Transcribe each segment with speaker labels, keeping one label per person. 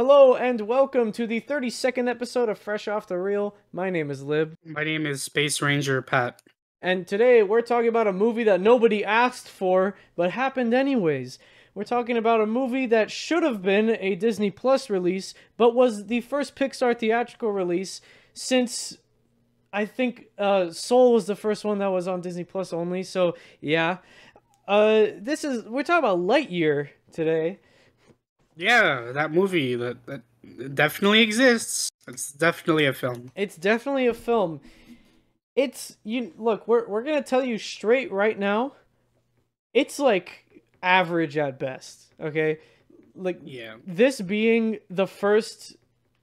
Speaker 1: Hello and welcome to the 32nd episode of Fresh Off the Reel. My name is Lib,
Speaker 2: My name is Space Ranger Pat.
Speaker 1: and today we're talking about a movie that nobody asked for but happened anyways. We're talking about a movie that should have been a Disney Plus release but was the first Pixar theatrical release since I think Soul was the first one that was on Disney Plus only. So, yeah. We're talking about Lightyear today.
Speaker 2: Yeah, that movie that definitely exists. It's definitely a film.
Speaker 1: It's definitely a film. We're gonna tell you straight right now. It's like average at best. Okay, like
Speaker 2: Yeah.
Speaker 1: this being the first,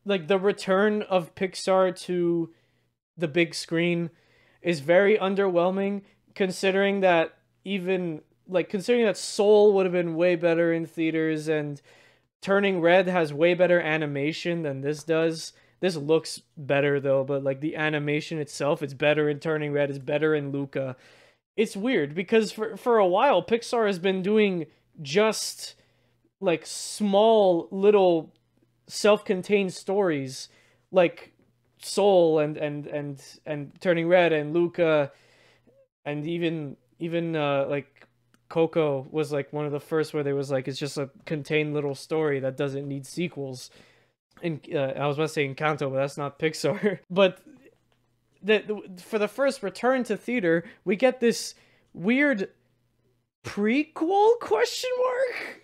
Speaker 1: like the return of Pixar to the big screen, is very underwhelming. Considering that Soul would have been way better in theaters, and Turning Red has way better animation than this does. This looks better though, but like the animation itself, it's better in Turning Red, it's better in Luca. It's weird because for a while Pixar has been doing just like small little self-contained stories like Soul and Turning Red and Luca, and even like Coco was like one of the first where there was like it's just a contained little story that doesn't need sequels. And I was about to say Encanto, but that's not Pixar. But for the first return to theater, we get this weird prequel question mark.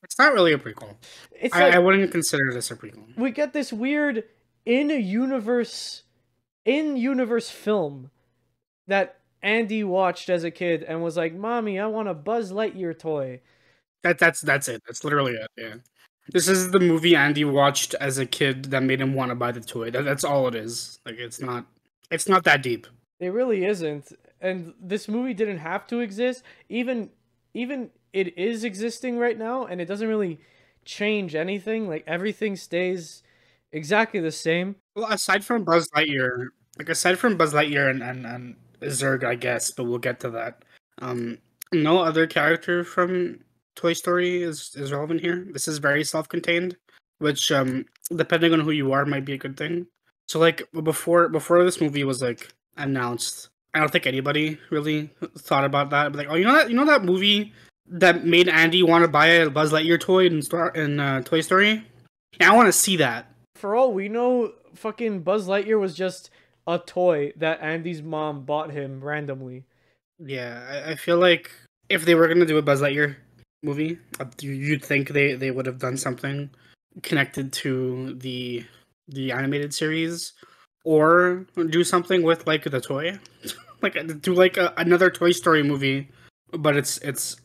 Speaker 2: It's not really a prequel.
Speaker 1: It's
Speaker 2: I
Speaker 1: like
Speaker 2: wouldn't consider this a prequel.
Speaker 1: we get this weird in universe film that Andy watched as a kid and was like, "Mommy, I want a Buzz Lightyear toy."
Speaker 2: That's it. That's literally it. Yeah. This is the movie Andy watched as a kid that made him want to buy the toy. That's all it is. Like it's not that deep.
Speaker 1: It really isn't. And this movie didn't have to exist. Even it is existing right now and it doesn't really change anything. Like everything stays exactly the same.
Speaker 2: Well, aside from Buzz Lightyear and Zurg, I guess, but we'll get to that. Um, no other character from Toy Story is relevant here. This is very self-contained, which depending on who you are might be a good thing. So like before this movie was like announced, I don't think anybody really thought about that. But like, oh, you know that movie that made Andy want to buy a Buzz Lightyear toy in Toy Story? Yeah, I want to see that.
Speaker 1: For all we know, fucking Buzz Lightyear was just a toy that Andy's mom bought him randomly.
Speaker 2: Yeah, I feel like if they were gonna do a Buzz Lightyear movie, you'd think they would have done something connected to the animated series, or do something with like the toy, like do like another Toy Story movie, but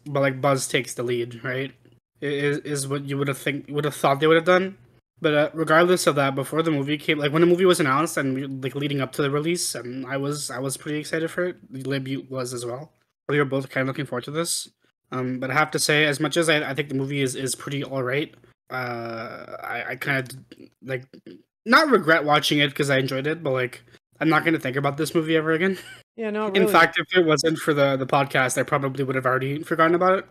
Speaker 2: but like Buzz takes the lead, right? Is what you would have thought they would have done. But regardless of that, before the movie came, like when the movie was announced and like leading up to the release, and I was pretty excited for it. Lib was as well. We were both kind of looking forward to this. But I have to say, as much as I think the movie is pretty alright, I kind of like not regret watching it because I enjoyed it, but like I'm not gonna think about this movie ever again.
Speaker 1: Yeah, no,
Speaker 2: In
Speaker 1: really.
Speaker 2: fact, if it wasn't for the podcast, I probably would have already forgotten about it.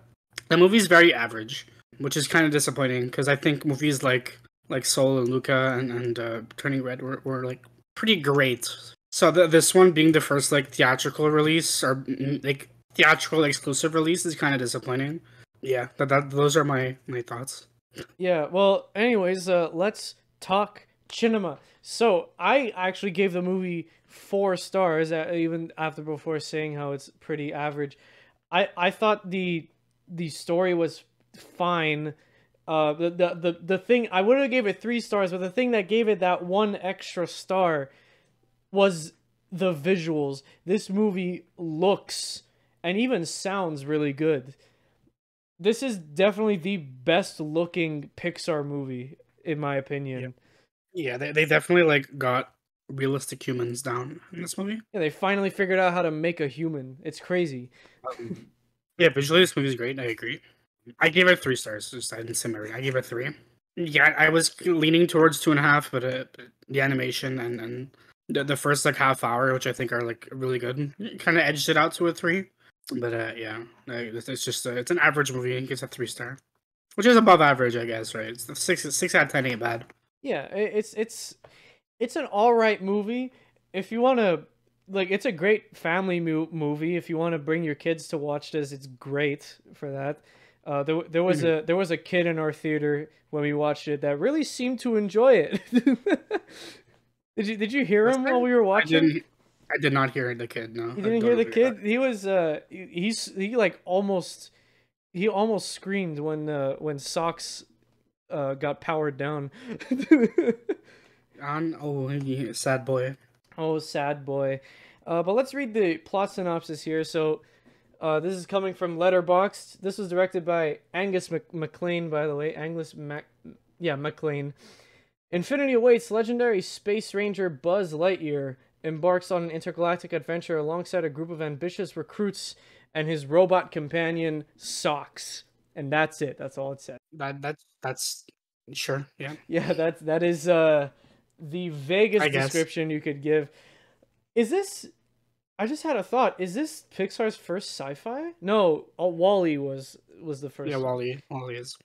Speaker 2: The movie's very average, which is kind of disappointing because I think movies like Soul and Luca and Turning Red were like pretty great. So this one being the first like theatrical release or like theatrical exclusive release is kind of disappointing. Yeah, those are my thoughts.
Speaker 1: Yeah, well, anyways, let's talk cinema. So, I actually gave the movie 4 stars, even after before saying how it's pretty average. I thought the story was fine. The thing I would have gave it 3 stars, but the thing that gave it that one extra star was the visuals. This movie looks and even sounds really good. This is definitely the best looking Pixar movie, in my opinion.
Speaker 2: Yeah, they definitely like got realistic humans down in this movie.
Speaker 1: Yeah, they finally figured out how to make a human. It's crazy.
Speaker 2: Yeah, visually this movie's great. I agree. I gave it 3 stars. Just I didn't say everything. I gave it 3. Yeah, I was leaning towards 2.5, but the animation and the first like half hour, which I think are like really good, kind of edged it out to a 3. But yeah, it's just it's an average movie. It gets a 3 star. which is above average, I guess, right? It's the six out of 10 ain't bad.
Speaker 1: Yeah, it's an all right movie. If you want to, like, it's a great family movie. If you want to bring your kids to watch this, it's great for that. There was a kid in our theater when we watched it that really seemed to enjoy it. Did you hear
Speaker 2: Was
Speaker 1: him
Speaker 2: there?
Speaker 1: while we were watching?
Speaker 2: I did not hear the kid. No,
Speaker 1: You
Speaker 2: I
Speaker 1: didn't
Speaker 2: don't
Speaker 1: hear
Speaker 2: know
Speaker 1: the
Speaker 2: who you're talking.
Speaker 1: kid? He was he like almost he almost screamed when Socks got powered down.
Speaker 2: Sad boy.
Speaker 1: Oh, sad boy. But let's read the plot synopsis here. So, this is coming from Letterboxd. This was directed by Angus MacLane, by the way. MacLane. Infinity awaits legendary space ranger Buzz Lightyear embarks on an intergalactic adventure alongside a group of ambitious recruits and his robot companion Socks. And that's it. That's all it said.
Speaker 2: That's sure. Yeah,
Speaker 1: Yeah, that is the vaguest
Speaker 2: I guess.
Speaker 1: description you could give. Is this? I just had a thought. Is this Pixar's first sci-fi? No, Wall-E was the first.
Speaker 2: Yeah, Wally is.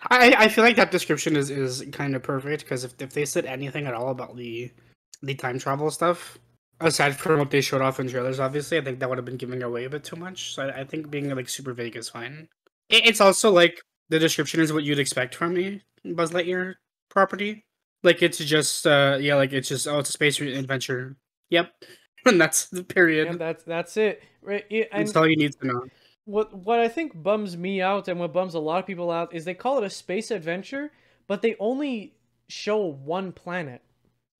Speaker 2: I feel like that description is kind of perfect because if they said anything at all about the time travel stuff, aside from what they showed off in trailers, obviously, I think that would have been giving away a bit too much. So I think being like super vague is fine. It's also like the description is what you'd expect from a Buzz Lightyear property. Like it's just like it's just it's a space adventure. Yep, and that's the period.
Speaker 1: And that's it. Right.
Speaker 2: That's all you need to know.
Speaker 1: What I think bums me out and what bums a lot of people out is they call it a space adventure, but they only show one planet.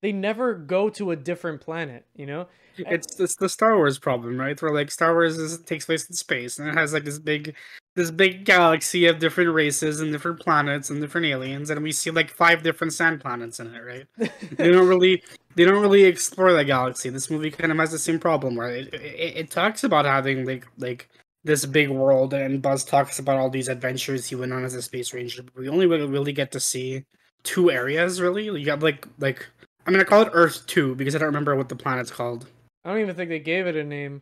Speaker 1: They never go to a different planet, you know?
Speaker 2: It's the Star Wars problem, right? Where like Star Wars takes place in space and it has like this big galaxy of different races and different planets and different aliens, and we see like 5 different sand planets in it, right? they don't really explore that galaxy. This movie kind of has the same problem where it talks about having like this big world, and Buzz talks about all these adventures he went on as a space ranger, but we only really get to see 2 areas, really. You got like I'm gonna call it Earth 2 because I don't remember what the planet's called.
Speaker 1: I don't even think they gave it a name.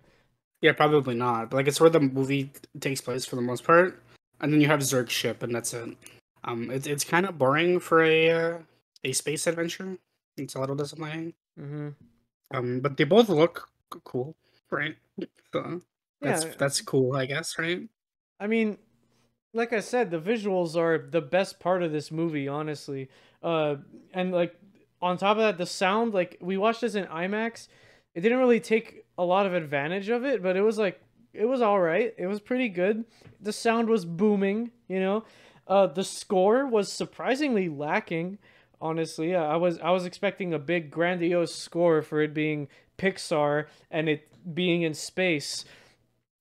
Speaker 2: Yeah, probably not. But like it's where the movie takes place for the most part, and then you have Zerg's ship, and that's it. It's kind of boring for a space adventure. It's a little disappointing. But they both look cool, right? So that's cool, I guess, right?
Speaker 1: I mean, like I said, the visuals are the best part of this movie, honestly. And like on top of that, the sound, like we watched this in IMAX. It didn't really take a lot of advantage of it, but it was all right. It was pretty good. The sound was booming, you know. The score was surprisingly lacking, honestly. I was expecting a big grandiose score for it being Pixar and it being in space.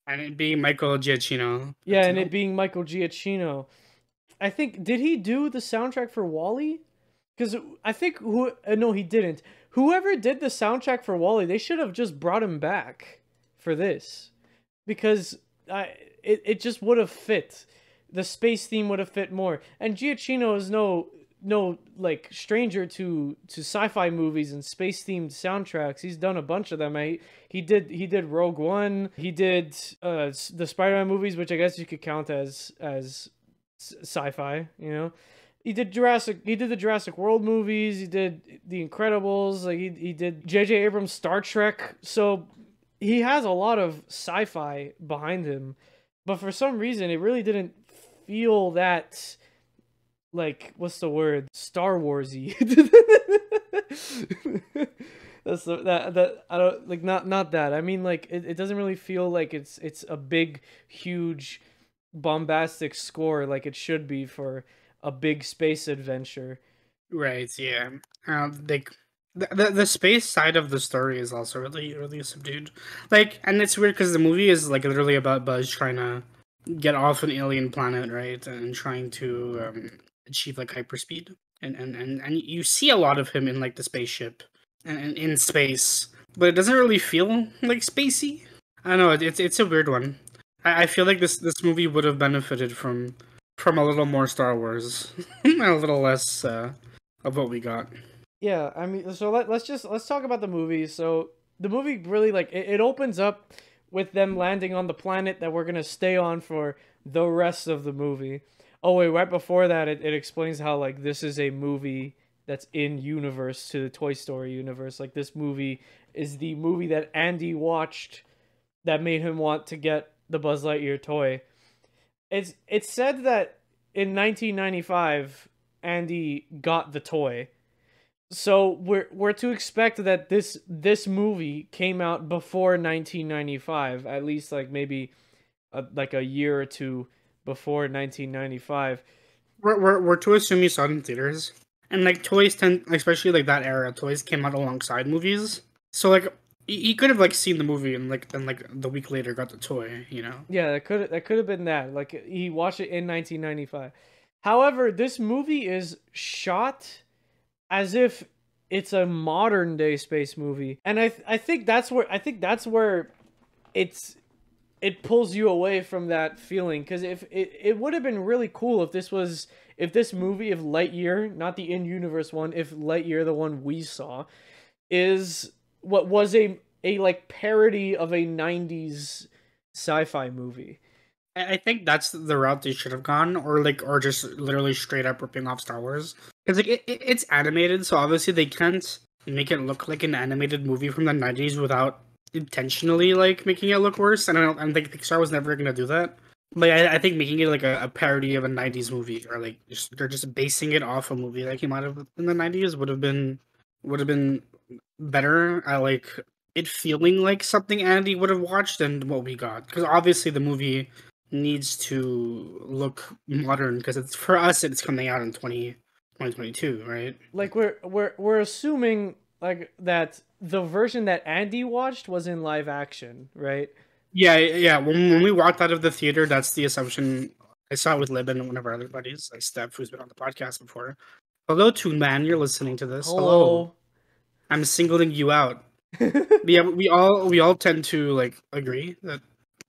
Speaker 2: And it being Michael Giacchino.
Speaker 1: Yeah, and it being Michael Giacchino. I think, did he do the soundtrack for Wall-E? Because I think no, he didn't. Whoever did the soundtrack for Wall-E, they should have just brought him back for this, because it just would have fit. The space theme would have fit more. And Giacchino is no like stranger to sci-fi movies and space themed soundtracks. He's done a bunch of them. He did Rogue One. He did the Spider-Man movies, which I guess you could count as sci-fi, you know. He did the Jurassic World movies, he did The Incredibles, like he did J.J. Abrams' Star Trek. So he has a lot of sci-fi behind him. But for some reason it really didn't feel that, like, what's the word? Star Warsy. That's that I don't like, not that. I mean, like, it doesn't really feel like it's a big, huge, bombastic score like it should be for a big space adventure.
Speaker 2: Right, yeah. Like the space side of the story is also really subdued. Like, and it's weird because the movie is like literally about Buzz trying to get off an alien planet, right, and trying to achieve like hyperspeed, and you see a lot of him in like the spaceship and in space, but it doesn't really feel like spacey. I don't know. It's a weird one. I feel like this movie would have benefited from a little more Star Wars, a little less of what we got.
Speaker 1: Yeah, I mean, so let's talk about the movie. So the movie really, like, it opens up with them landing on the planet that we're gonna stay on for the rest of the movie. Oh wait, right before that, it explains how like this is a movie that's in universe to the Toy Story universe. Like this movie is the movie that Andy watched that made him want to get the Buzz Lightyear toy. It's said that in 1995 Andy got the toy. So we're to expect that this movie came out before 1995, at least like maybe like a year or two before 1995.
Speaker 2: We're to assume you saw it in theaters, and like toys tend, especially like that era, toys came out alongside movies. So like he could have like seen the movie and like the week later got the toy, you know?
Speaker 1: Yeah, that could have been that. Like he watched it in 1995. However, this movie is shot as if it's a modern day space movie, and I think that's where it's it pulls you away from that feeling, because if it would have been really cool if this movie, if Lightyear, not the in-universe one, if Lightyear, the one we saw, is what was a like parody of a 90s sci-fi movie.
Speaker 2: I think that's the route they should have gone, or just literally straight up ripping off Star Wars. Because like it's animated, so obviously they can't make it look like an animated movie from the '90s without intentionally like making it look worse. And I don't think Pixar was never gonna do that. Like I think making it like a parody of a '90s movie, or like they're just basing it off a movie that came out of in the '90s would have been better. I like it feeling like something Andy would have watched than what we got. Because obviously the movie needs to look modern, because it's for us it's coming out in 2022, right?
Speaker 1: Like we're assuming like that the version that Andy watched was in live action, right?
Speaker 2: Yeah. When we walked out of the theater, that's the assumption. I saw it with Lib and one of our other buddies, like Steph, who's been on the podcast before. Hello, Toon Man, you're listening to this. Hello. I'm singling you out. Yeah, we all tend to like agree that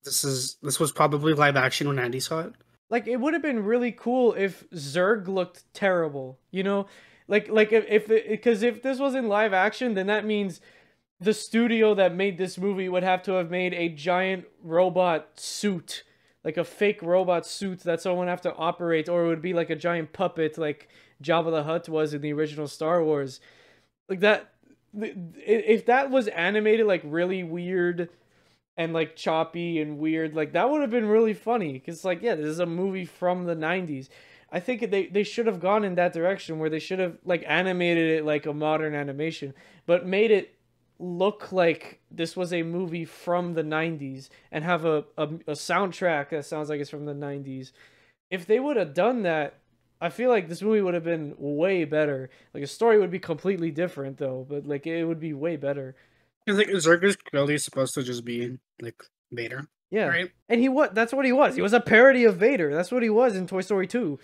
Speaker 2: this was probably live action when Andy saw it.
Speaker 1: Like it would have been really cool if Zurg looked terrible, you know? Like if because if this was in live action, then that means the studio that made this movie would have to have made a giant robot suit, like a fake robot suit that someone would have to operate, or it would be like a giant puppet like Jabba the Hutt was in the original Star Wars. Like that, if that was animated like really weird and like choppy and weird, like that would have been really funny, because like, yeah, this is a movie from the 90s. I think they should have gone in that direction, where they should have like animated it like a modern animation, but made it look like this was a movie from the 90s, and have a soundtrack that sounds like it's from the 90s. If they would have done that, I feel like this movie would have been way better. Like, a story would be completely different though, but like it would be way better.
Speaker 2: Because like Zurg is clearly supposed to just be like Vader.
Speaker 1: Yeah.
Speaker 2: Right?
Speaker 1: And that's what he was. He was a parody of Vader. That's what he was in Toy Story 2.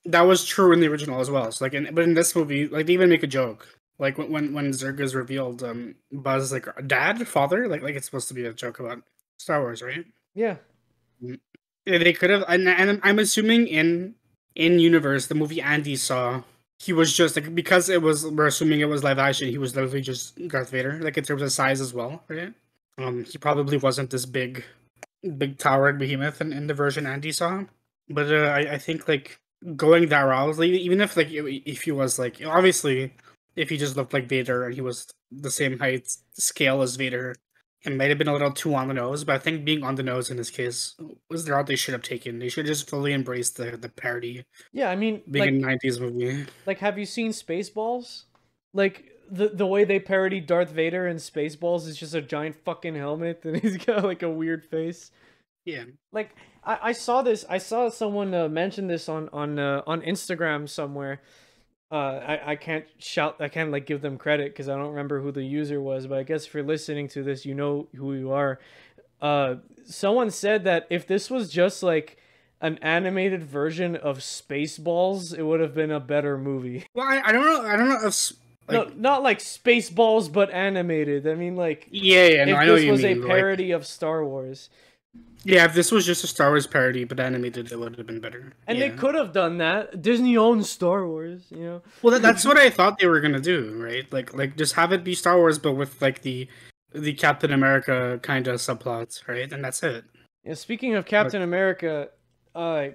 Speaker 2: That was true in the original as well. So like but in this movie, like they even make a joke. Like when Zurg is revealed, Buzz is like, dad, father, like it's supposed to be a joke about Star Wars, right?
Speaker 1: Yeah.
Speaker 2: Yeah, they could have, and I'm assuming in universe, the movie Andy saw, he was just like, because we're assuming it was live action, he was literally just Darth Vader, like in terms of size as well, right? He probably wasn't this big towered behemoth in the version Andy saw, but I think like going that route, like, even if like if he was like, obviously if he just looked like Vader and he was the same height scale as Vader, it might have been a little too on the nose. But I think being on the nose in this case was the route they should have taken. They should have just fully embraced the parody.
Speaker 1: Yeah, I mean,
Speaker 2: being
Speaker 1: like,
Speaker 2: a 90s movie.
Speaker 1: Like, have you seen Spaceballs? Like, the way they parody Darth Vader in Spaceballs is just a giant fucking helmet, and he's got like a weird face.
Speaker 2: Yeah.
Speaker 1: Like, I saw this. I saw someone mention this on Instagram somewhere. I can't shout. I can't like give them credit because I don't remember who the user was. But I guess if you're listening to this, you know who you are. Someone said that if this was just like an animated version of Spaceballs, it would have been a better movie.
Speaker 2: Well, I don't know. I don't know if
Speaker 1: no, not like Spaceballs, but animated. I mean, like,
Speaker 2: yeah. No,
Speaker 1: if
Speaker 2: I know
Speaker 1: this
Speaker 2: what you
Speaker 1: was
Speaker 2: mean,
Speaker 1: a parody of Star Wars.
Speaker 2: Yeah, if this was just a Star Wars parody but animated, it would have been better.
Speaker 1: And they could have done that. Disney owns Star Wars, you know.
Speaker 2: Well, that's what I thought they were gonna do, right? Like just have it be Star Wars, but with like the Captain America kind of subplots, right? And that's it.
Speaker 1: Yeah. Speaking of Captain America,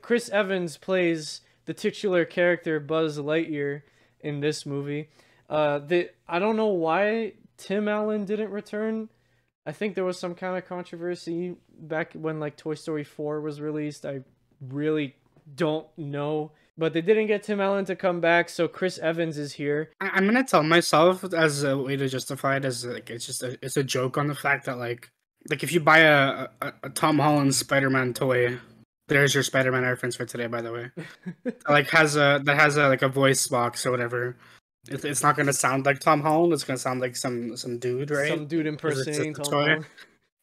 Speaker 1: Chris Evans plays the titular character Buzz Lightyear in this movie. I don't know why Tim Allen didn't return. I think there was some kind of controversy back when like Toy Story 4 was released. I really don't know. But they didn't get Tim Allen to come back, so Chris Evans is here.
Speaker 2: I'm gonna tell myself as a way to justify it as like it's a joke on the fact that like if you buy a Tom Holland Spider-Man toy, there's your Spider-Man reference for today, by the way. Like has a like a voice box or whatever. It's not gonna sound like Tom Holland. It's gonna sound like some dude, right?
Speaker 1: Some dude impersonating Tom Holland.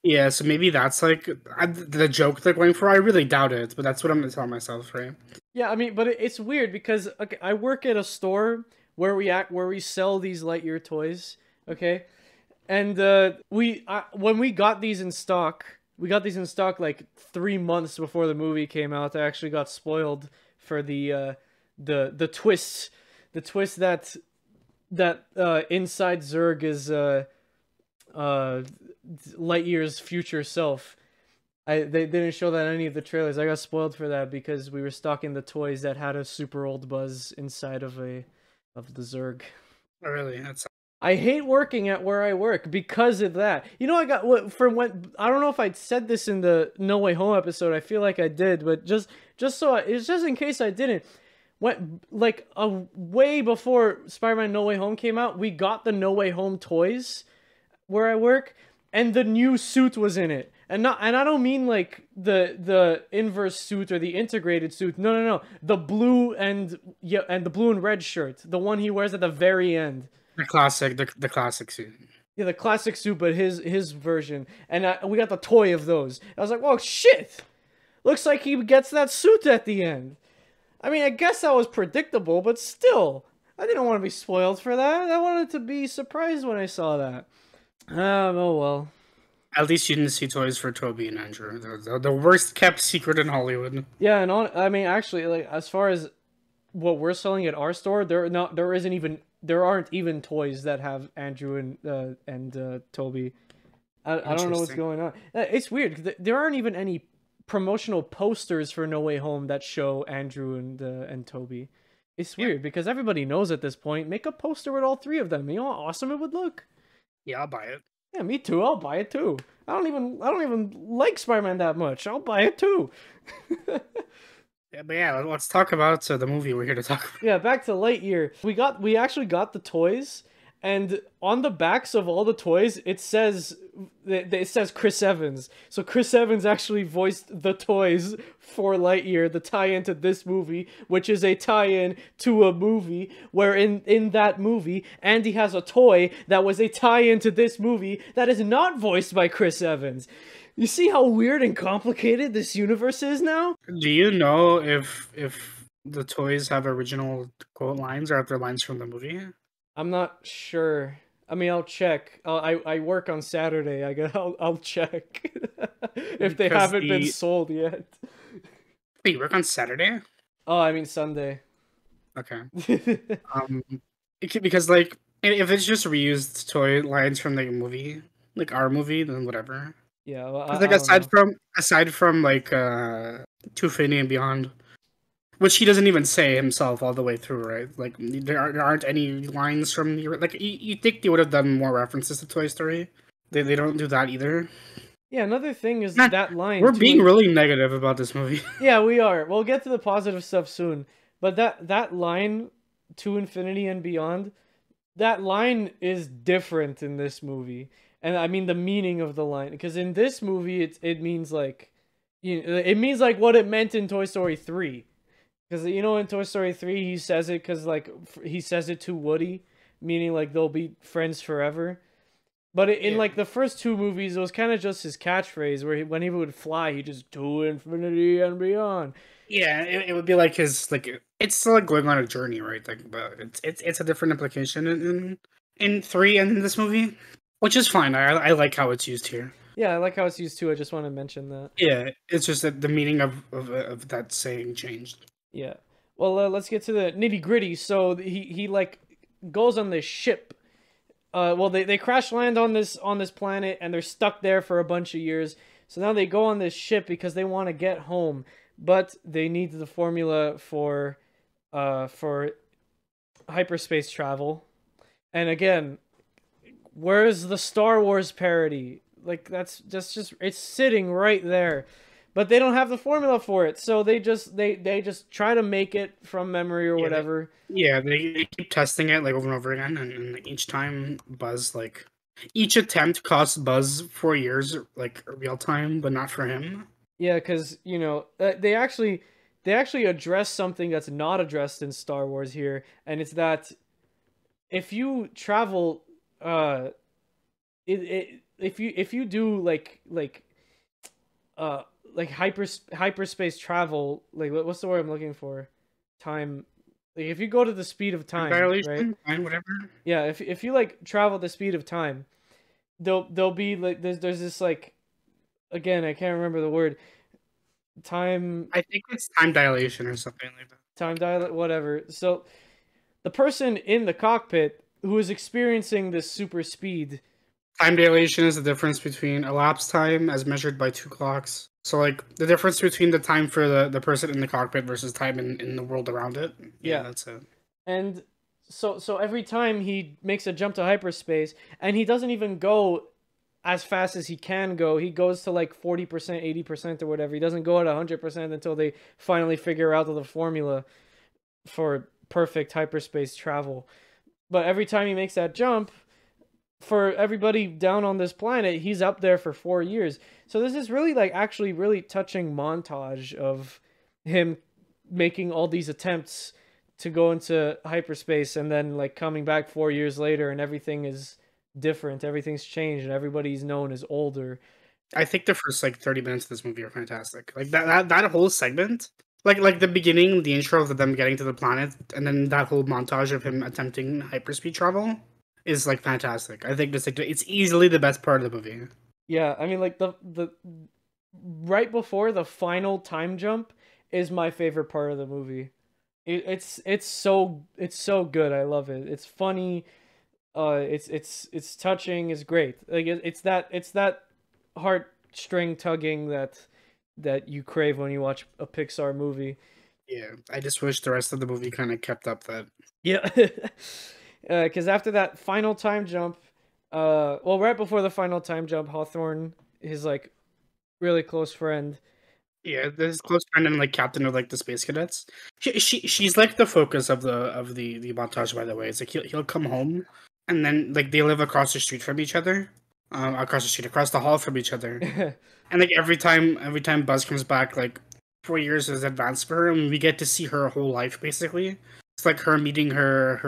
Speaker 2: Yeah, so maybe that's like the joke they're going for. I really doubt it, but that's what I'm gonna tell myself, right?
Speaker 1: Yeah, I mean, but it's weird because okay, I work at a store where we sell these Lightyear toys, okay, and when we got these in stock, like 3 months before the movie came out. I actually got spoiled for the twist, that inside Zurg is Lightyear's future self. They didn't show that in any of the trailers. I got spoiled for that because we were stocking the toys that had a super old Buzz inside of the Zurg.
Speaker 2: Oh, really? That's...
Speaker 1: I hate working at where I work because of that. You know, I got what from when I don't know if I said this in the No Way Home episode. I feel like I did, but just in case I didn't. Like a way before Spider-Man No Way Home came out, we got the No Way Home toys where I work, and the new suit was in it. And I don't mean like the inverse suit or the integrated suit. No. The blue and the blue and red shirt, the one he wears at the very end.
Speaker 2: The classic suit.
Speaker 1: Yeah, the classic suit, but his version. And we got the toy of those. I was like, "Whoa, shit! Looks like he gets that suit at the end." I mean, I guess that was predictable, but still, I didn't want to be spoiled for that. I wanted to be surprised when I saw that. Oh well.
Speaker 2: At least you didn't see toys for Toby and Andrew. The worst kept secret in Hollywood.
Speaker 1: Yeah, and I mean, actually, like as far as what we're selling at our store, there aren't even toys that have Andrew and Toby. I don't know what's going on. It's weird. There aren't even any promotional posters for No Way Home that show Andrew and Toby. It's weird because everybody knows at this point. Make a poster with all three of them. You know how awesome it would look.
Speaker 2: Yeah, I'll buy it.
Speaker 1: Yeah, me too. I'll buy it too. I don't even like Spider-Man that much. I'll buy it too.
Speaker 2: Yeah, but yeah, let's talk about the movie we're here to talk about.
Speaker 1: Yeah, back to Lightyear. We actually got the toys, and on the backs of all the toys, it says Chris Evans. So Chris Evans actually voiced the toys for Lightyear, the tie-in to this movie, which is a tie-in to a movie where in that movie, Andy has a toy that was a tie-in to this movie that is not voiced by Chris Evans. You see how weird and complicated this universe is now?
Speaker 2: Do you know if the toys have original quote lines or if they're lines from the movie?
Speaker 1: I'm not sure. I mean, I'll check. I work on Saturday. I'll check if they haven't been sold yet.
Speaker 2: Wait, you work on Saturday?
Speaker 1: Oh, I mean Sunday.
Speaker 2: Okay. Because like if it's just reused toy lines from the movie, like our movie, then whatever.
Speaker 1: Yeah, well,
Speaker 2: like aside from like To Infinity and Beyond, which he doesn't even say himself all the way through, right? Like there aren't any lines from the, like you think they would have done more references to Toy Story. They don't do that either.
Speaker 1: Yeah, another thing is that line.
Speaker 2: We're being really negative about this movie.
Speaker 1: Yeah, we are. We'll get to the positive stuff soon. But that line, To Infinity and Beyond, that line is different in this movie. And I mean the meaning of the line, because in this movie it means like, it means like what it meant in Toy Story 3. Because in Toy Story 3 he says it because like he says it to Woody, meaning like they'll be friends forever. But in like the first two movies, it was kind of just his catchphrase where when he would fly, he just To Infinity and Beyond.
Speaker 2: Yeah, it would be like his like it's still like going on a journey, right? Like, but it's a different implication in 3 and in this movie. Which is fine. I like how it's used here.
Speaker 1: Yeah, I like how it's used too. I just want to mention that.
Speaker 2: Yeah, it's just that the meaning of that saying changed.
Speaker 1: Yeah. Well, let's get to the nitty gritty. So he like goes on this ship. Well, they crash land on this planet and they're stuck there for a bunch of years. So now they go on this ship because they want to get home. but they need the formula for hyperspace travel. And again, where's the Star Wars parody? Like that's just it's sitting right there. But they don't have the formula for it, so they just try to make it from memory or
Speaker 2: Yeah,
Speaker 1: whatever.
Speaker 2: they keep testing it like over and over again, and each time Buzz like each attempt costs Buzz 4 years like real time, but not for him.
Speaker 1: Yeah, because they actually address something that's not addressed in Star Wars here, and it's that if you travel, if you do uh like hyperspace travel, like what's the word I'm looking for? Time. Like if you go to the speed of time, right?
Speaker 2: Dilation, fine, whatever.
Speaker 1: Yeah, if you like travel the speed of time, there'll be like there's this like again I can't remember the word time
Speaker 2: I think it's time dilation or something like that.
Speaker 1: time dial whatever. So the person in the cockpit who is experiencing this super speed.
Speaker 2: Time dilation is the difference between elapsed time as measured by two clocks. So, like, the difference between the time for the person in the cockpit versus time in the world around it.
Speaker 1: Yeah.
Speaker 2: That's it.
Speaker 1: And so every time he makes a jump to hyperspace, and he doesn't even go as fast as he can go. He goes to like 40%, 80% or whatever. He doesn't go at 100% until they finally figure out the formula for perfect hyperspace travel. But every time he makes that jump, for everybody down on this planet, he's up there for 4 years. So there's this really like actually really touching montage of him making all these attempts to go into hyperspace and then like coming back 4 years later and everything is different, everything's changed, and everybody's known as older.
Speaker 2: I think the first like 30 minutes of this movie are fantastic. Like that whole segment, like the beginning, the intro of them getting to the planet, and then that whole montage of him attempting hyperspeed travel is like fantastic. I think it's easily the best part of the movie.
Speaker 1: Yeah, I mean like the right before the final time jump is my favorite part of the movie. It's so good. I love it. It's funny. It's touching. It's great. Like it's that heartstring tugging that you crave when you watch a Pixar movie.
Speaker 2: Yeah, I just wish the rest of the movie kind of kept up that.
Speaker 1: Yeah. Because after that final time jump, well, right before the final time jump, Hawthorne, his like really close friend.
Speaker 2: Yeah, this close friend and like captain of like the space cadets. She's like the focus of the montage. By the way, it's like he'll come home, and then like they live across the street from each other, across the hall from each other, and like every time Buzz comes back, like 4 years is advanced for her, and we get to see her whole life basically. It's like her meeting her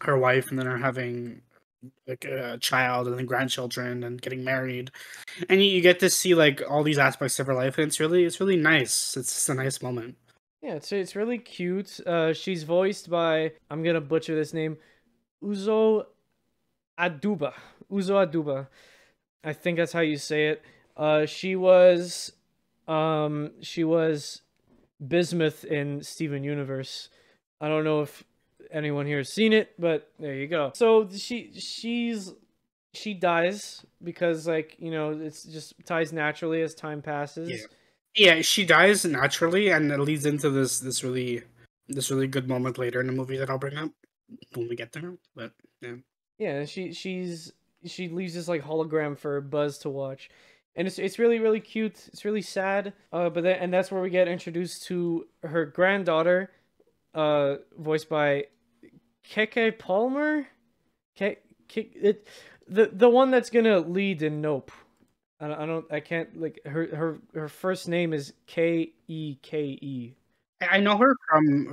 Speaker 2: wife, and then her having like a child and then grandchildren and getting married, and you get to see like all these aspects of her life, and it's really nice. It's just a nice moment.
Speaker 1: Yeah, it's really cute. She's voiced by, I'm gonna butcher this name, Uzo Aduba. Uzo Aduba. I think that's how you say it. She was Bismuth in Steven Universe. I don't know if anyone here has seen it, but there you go. So she dies because like, it's just ties naturally as time passes.
Speaker 2: Yeah, she dies naturally, and it leads into this really good moment later in the movie that I'll bring up when we get there. But yeah.
Speaker 1: Yeah, she leaves this like hologram for Buzz to watch. And it's really really cute. It's really sad. And that's where we get introduced to her granddaughter, voiced by Keke Palmer. The one that's gonna lead in Nope. I can't like her first name is Keke.
Speaker 2: I know her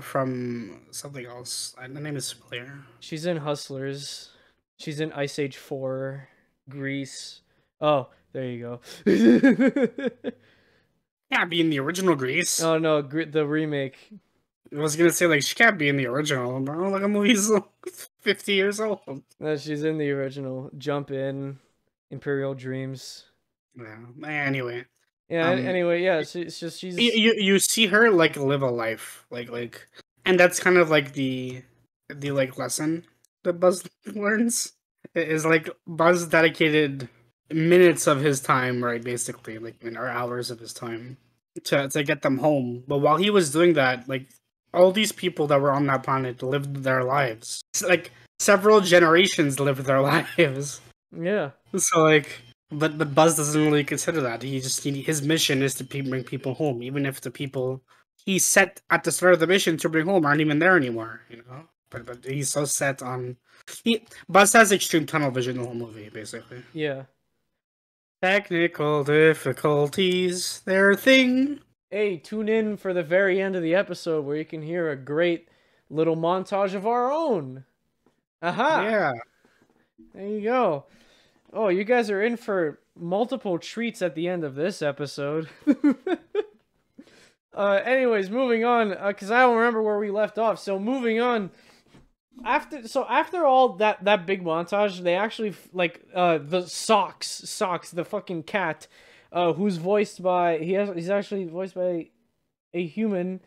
Speaker 2: from something else. The name is familiar.
Speaker 1: She's in Hustlers. She's in Ice Age 4, Grease. Oh, there you go.
Speaker 2: Can't be in the original Grease.
Speaker 1: Oh no, the remake.
Speaker 2: I was gonna say like she can't be in the original, bro. Like a movie's 50 years old.
Speaker 1: No, she's in the original. Jump In, Imperial Dreams.
Speaker 2: Yeah. Anyway.
Speaker 1: Yeah. Anyway, yeah. It's just she's.
Speaker 2: You see her like live a life, like, and that's kind of like the like lesson that Buzz learns is like Buzz dedicated minutes of his time, right? Basically, like or hours of his time to get them home. But while he was doing that, like all these people that were on that planet lived their lives. Like several generations lived their lives.
Speaker 1: Yeah.
Speaker 2: So like, but Buzz doesn't really consider that. His mission is to bring people home, even if the people he set at the start of the mission to bring home aren't even there anymore. You know, but he's so set on. Buzz has extreme tunnel vision the whole movie, basically.
Speaker 1: Yeah.
Speaker 2: Technical difficulties, they're a thing.
Speaker 1: Hey, tune in for the very end of the episode where you can hear a great little montage of our own. Aha!
Speaker 2: Yeah.
Speaker 1: There you go. Oh, you guys are in for multiple treats at the end of this episode. Anyways, moving on, because I don't remember where we left off. So moving on. After all that big montage, they actually the Socks, the fucking cat, who's voiced by he's actually voiced by a human,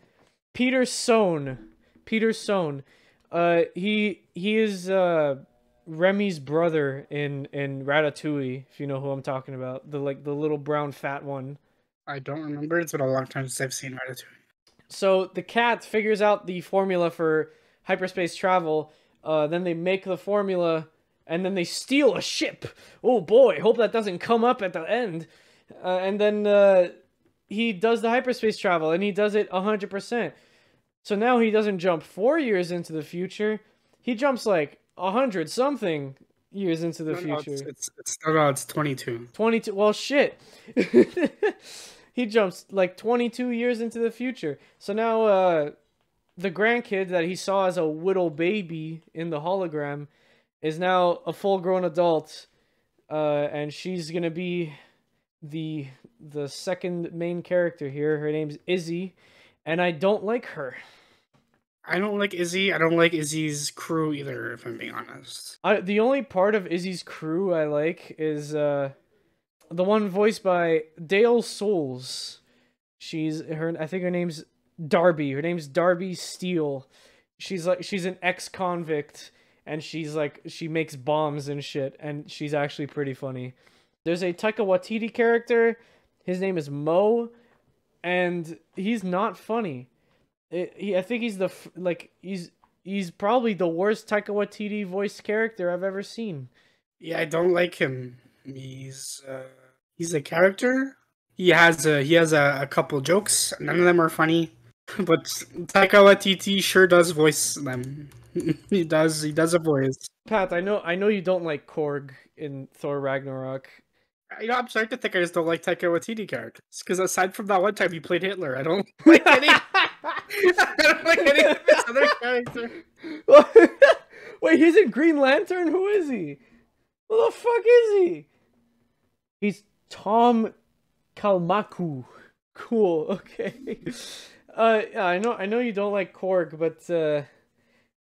Speaker 1: Peter Sohn. He is Remy's brother in Ratatouille, if you know who I'm talking about. The little brown fat one.
Speaker 2: I don't remember. It's been a long time since I've seen Ratatouille.
Speaker 1: So the cat figures out the formula for hyperspace travel. Then they make the formula, and then they steal a ship. Oh boy, hope that doesn't come up at the end. And then he does the hyperspace travel, and he does it 100%. So now he doesn't jump 4 years into the future. He jumps like 100 something years into the future.
Speaker 2: It's 22.
Speaker 1: 22. Well, shit. He jumps like 22 years into the future. So now the grandkid that he saw as a little baby in the hologram is now a full-grown adult, and she's gonna be the second main character here. Her name's Izzy, and I don't like her.
Speaker 2: I don't like Izzy. I don't like Izzy's crew either, if I'm being honest.
Speaker 1: The only part of Izzy's crew I like is the one voiced by Dale Souls. I think her name's Darby. Her name's Darby Steele. She's an ex-convict, and she makes bombs and shit, and she's actually pretty funny. There's a Taika Waititi character. His name is Mo, and he's not funny. I think he's probably the worst Taika Waititi voiced character I've ever seen.
Speaker 2: Yeah, I don't like him. He's a character. He has a couple jokes. None of them are funny, but Taika Waititi sure does voice them. He does a voice.
Speaker 1: Pat, I know you don't like Korg in Thor Ragnarok.
Speaker 2: You know, I'm starting to think I just don't like Taika Waititi characters, because aside from that one time he played Hitler, I don't like any. I don't like any of his other characters.
Speaker 1: Wait, he's in Green Lantern? Who is he? Who the fuck is he? He's Tom Kalmaku. Cool. Okay. Yeah, I know you don't like Korg, but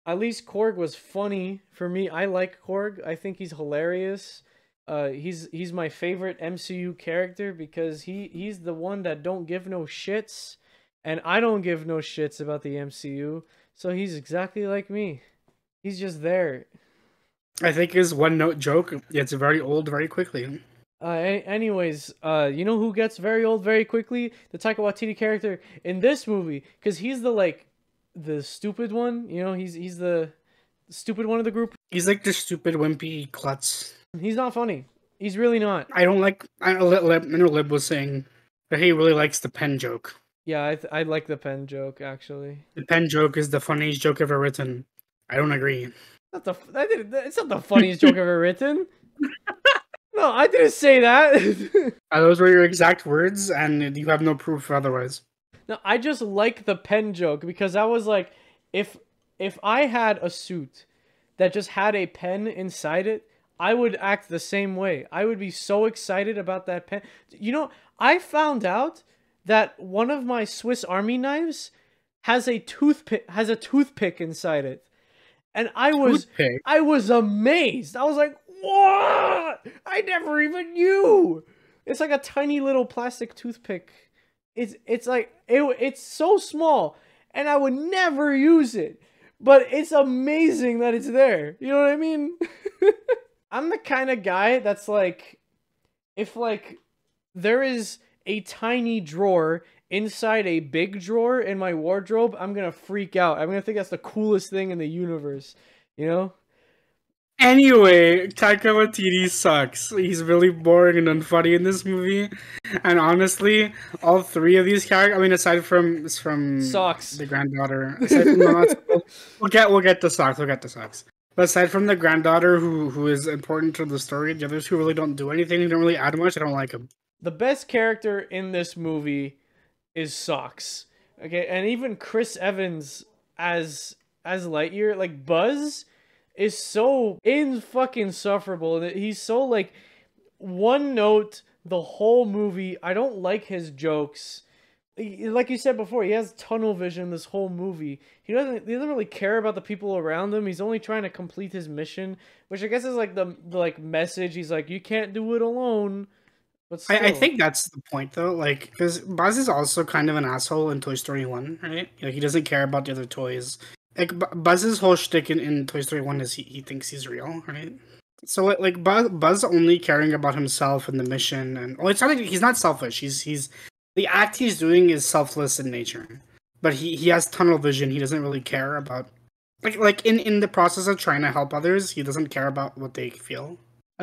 Speaker 1: at least Korg was funny for me. I like Korg. I think he's hilarious. He's my favorite MCU character because he's the one that don't give no shits, and I don't give no shits about the MCU. So he's exactly like me. He's just there.
Speaker 2: I think his one-note joke gets very old very quickly.
Speaker 1: Anyways, you know who gets very old very quickly? The Taika Waititi character in this movie, because he's the stupid one. You know, he's the stupid one of the group.
Speaker 2: He's like the stupid wimpy klutz.
Speaker 1: He's not funny. He's really not.
Speaker 2: I know Lib was saying that he really likes the pen joke.
Speaker 1: Yeah, I like the pen joke, actually.
Speaker 2: The pen joke is the funniest joke ever written. I don't agree.
Speaker 1: It's not the funniest joke ever written. No, I didn't say that.
Speaker 2: Those were your exact words, and you have no proof otherwise.
Speaker 1: No, I just like the pen joke because I was like, if I had a suit that just had a pen inside it, I would act the same way. I would be so excited about that pen. You know, I found out that one of my Swiss Army knives has a toothpick inside it. And I was amazed. I was like, "What? I never even knew." It's like a tiny little plastic toothpick. It's so small, and I would never use it. But it's amazing that it's there. You know what I mean? I'm the kind of guy that's like, if like there is a tiny drawer inside a big drawer in my wardrobe, I'm gonna freak out. I'm gonna think that's the coolest thing in the universe. You know?
Speaker 2: Anyway, Taika Waititi sucks. He's really boring and unfunny in this movie. And honestly, all three of these characters, I mean, aside from
Speaker 1: Socks.
Speaker 2: the granddaughter, aside from we'll get to Socks, we'll get to Socks. But aside from the granddaughter who is important to the story, the others who really don't do anything, who don't really add much, I don't like them.
Speaker 1: The best character in this movie is Socks. Okay, and even Chris Evans as Lightyear, like Buzz is so fucking insufferable that he's so like one note the whole movie. I don't like his jokes. Like you said before, he has tunnel vision this whole movie. He doesn't really care about the people around him. He's only trying to complete his mission, which I guess is like the like message. He's like, you can't do it alone. But still.
Speaker 2: I think that's the point though, like because Buzz is also kind of an asshole in Toy Story 1, right? Like he doesn't care about the other toys. Like Buzz's whole shtick in Toy Story 1 is he thinks he's real, right? So like Buzz only caring about himself and the mission, and it's not like he's not selfish. He's the act he's doing is selfless in nature, but he has tunnel vision. He doesn't really care about like in the process of trying to help others, he doesn't care about what they feel.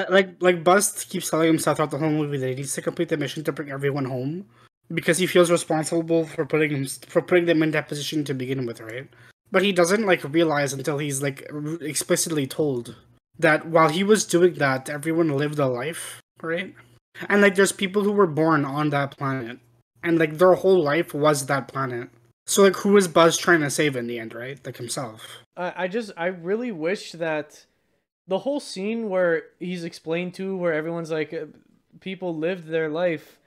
Speaker 2: Like Buzz keeps telling himself throughout the whole movie that he needs to complete the mission to bring everyone home because he feels responsible for putting them in that position to begin with, right? But he doesn't like realize until he's like explicitly told that while he was doing that, everyone lived a life, right? And like there's people who were born on that planet, and like their whole life was that planet. So like who is Buzz trying to save in the end, right? Like himself.
Speaker 1: I really wish that the whole scene where he's explained to where everyone's like people lived their life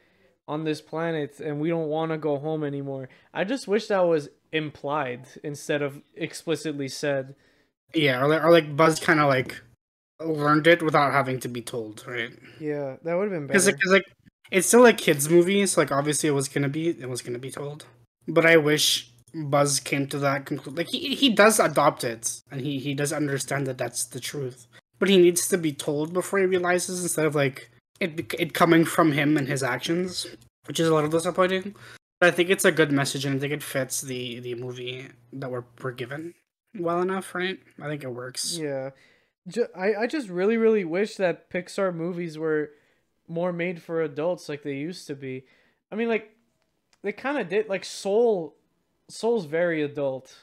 Speaker 1: on this planet and we don't want to go home anymore. I just wish that was implied instead of explicitly said.
Speaker 2: Yeah, or like Buzz kind of like learned it without having to be told, right?
Speaker 1: Yeah, that would have been better.
Speaker 2: Because like it's still a kids movie, so like obviously it was gonna be told. But I wish Buzz came to that conclusion. Like he does adopt it, and he does understand that that's the truth. But he needs to be told before he realizes, instead of like it coming from him and his actions, which is a little disappointing. But I think it's a good message, and I think it fits the movie that we're given well enough, right? I think it works.
Speaker 1: Yeah, I just really wish that Pixar movies were more made for adults like they used to be. I mean, like they kind of did. Like Soul's very adult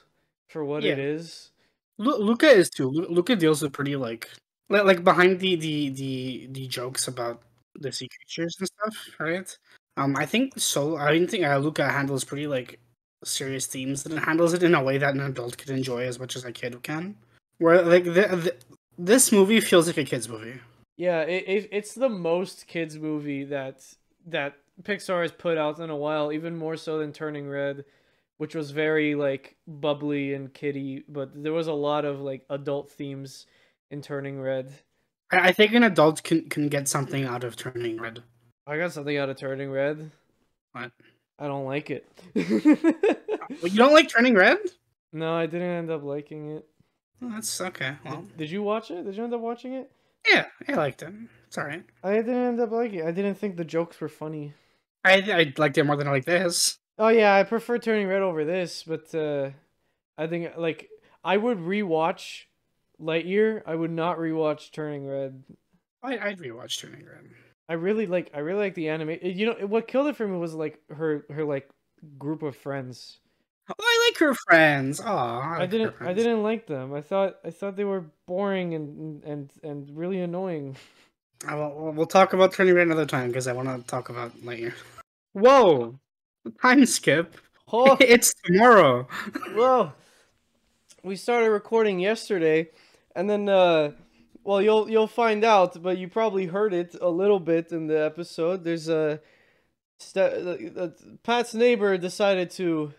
Speaker 1: for what it is.
Speaker 2: Luca is too. Luca deals with pretty like behind the jokes about the sea creatures and stuff, right? I think Luca handles pretty like serious themes, and it handles it in a way that an adult can enjoy as much as a kid can. Where like this movie feels like a kids movie.
Speaker 1: Yeah, it's the most kids movie that Pixar has put out in a while, even more so than Turning Red, which was very like bubbly and kiddie, but there was a lot of like adult themes in Turning Red.
Speaker 2: I think an adult can get something out of Turning Red.
Speaker 1: I got something out of Turning Red.
Speaker 2: What?
Speaker 1: I don't like it.
Speaker 2: You don't like Turning Red?
Speaker 1: No, I didn't end up liking it.
Speaker 2: Oh, that's okay. Well,
Speaker 1: did you watch it? Did you end up watching it?
Speaker 2: Yeah, I liked it. It's alright.
Speaker 1: I didn't end up liking it. I didn't think the jokes were funny.
Speaker 2: I liked it more than I like this.
Speaker 1: Oh yeah, I prefer Turning Red over this, but I think like I would rewatch Lightyear. I would not rewatch Turning Red.
Speaker 2: I'd rewatch Turning Red.
Speaker 1: I really like the anime. You know what killed it for me was like her like group of friends.
Speaker 2: Oh, I like her friends. Aw,
Speaker 1: I didn't like them. I thought they were boring and really annoying.
Speaker 2: We'll talk about Turning Red another time because I want to talk about Lightyear. Whoa, time skip.
Speaker 1: Oh.
Speaker 2: It's tomorrow.
Speaker 1: Whoa, we started recording yesterday, and then well, you'll find out, but you probably heard it a little bit in the episode. There's Pat's neighbor decided to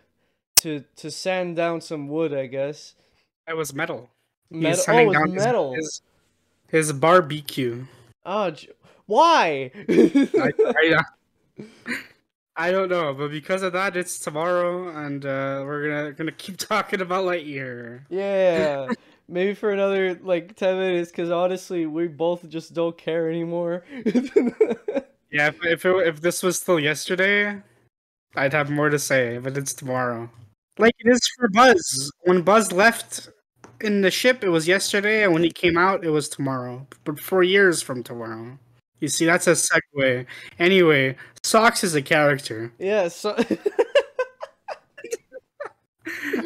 Speaker 1: sand down some wood, I guess.
Speaker 2: It was metal.
Speaker 1: Metal. Oh, it was metal.
Speaker 2: His barbecue.
Speaker 1: Oh, why?
Speaker 2: I don't know, but because of that, it's tomorrow, and we're gonna keep talking about Lightyear.
Speaker 1: Yeah, maybe for another like 10 minutes, because honestly, we both just don't care anymore.
Speaker 2: Yeah, if this was still yesterday, I'd have more to say, but it's tomorrow. Like it is for Buzz. When Buzz left in the ship, it was yesterday, and when he came out, it was tomorrow. But 4 years from tomorrow. You see, that's a segue. Anyway, Socks is a character.
Speaker 1: Yeah, so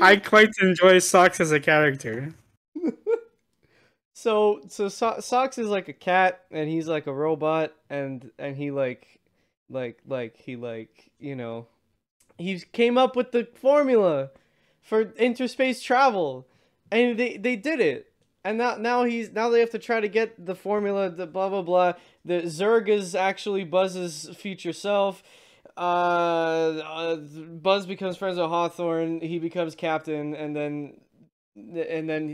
Speaker 2: I quite enjoy Socks as a character.
Speaker 1: Socks is like a cat, and he's like a robot, and he he came up with the formula for interspace travel, and they did it, and now they have to try to get the formula, the blah blah blah. The Zurg is actually Buzz's future self. Buzz becomes friends with Hawthorne. He becomes captain, and then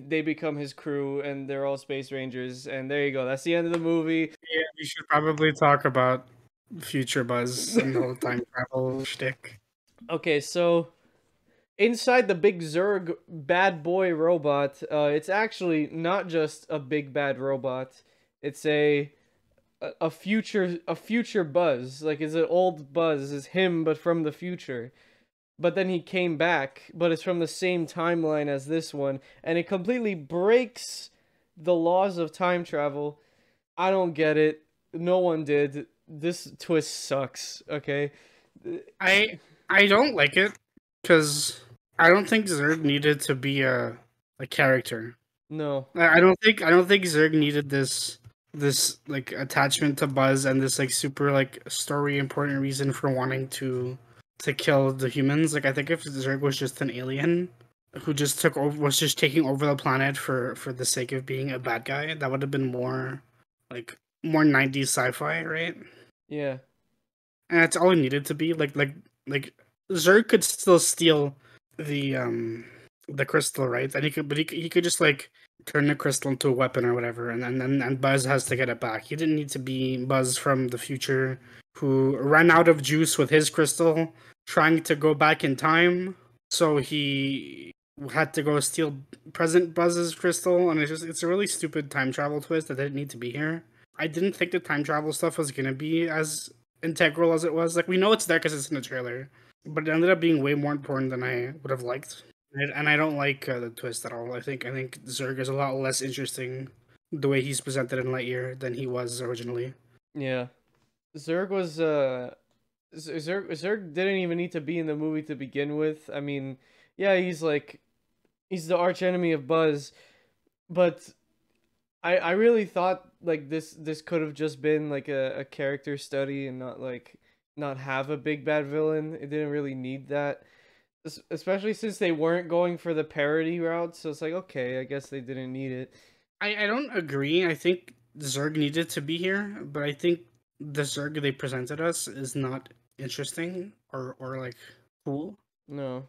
Speaker 1: they become his crew, and they're all space rangers. And there you go. That's the end of the movie.
Speaker 2: Yeah, we should probably talk about future Buzz and the whole time travel shtick.
Speaker 1: Okay, so inside the big Zurg bad boy robot, it's actually not just a big bad robot. It's a future Buzz. Like, it's an old Buzz. It's him, but from the future. But then he came back, but it's from the same timeline as this one, and it completely breaks the laws of time travel. I don't get it. No one did. This twist sucks, okay?
Speaker 2: I don't like it because I don't think Zurg needed to be a character.
Speaker 1: No.
Speaker 2: I don't think Zurg needed this like attachment to Buzz and this like super like story important reason for wanting to kill the humans. Like, I think if Zurg was just an alien who just was just taking over the planet for the sake of being a bad guy, that would have been more 90s sci-fi, right?
Speaker 1: Yeah.
Speaker 2: And that's all it needed to be. Like Zurg could still steal the crystal, right? And he could just like turn the crystal into a weapon or whatever, and Buzz has to get it back. He didn't need to be Buzz from the future who ran out of juice with his crystal, trying to go back in time. So he had to go steal present Buzz's crystal, and it's a really stupid time travel twist that didn't need to be here. I didn't think the time travel stuff was gonna be as integral as it was. Like, we know it's there because it's in the trailer, but it ended up being way more important than I would have liked. And I don't like the twist at all. I think Zurg is a lot less interesting the way he's presented in Lightyear than he was originally.
Speaker 1: Yeah. Zurg was Zurg didn't even need to be in the movie to begin with. I mean, yeah, he's the arch enemy of Buzz, but I really thought like this could have just been like a character study and not have a big bad villain. It didn't really need that. Especially since they weren't going for the parody route, so it's like, okay, I guess they didn't need it.
Speaker 2: I don't agree. I think Zurg needed to be here, but I think the Zurg they presented us is not interesting or like cool.
Speaker 1: No.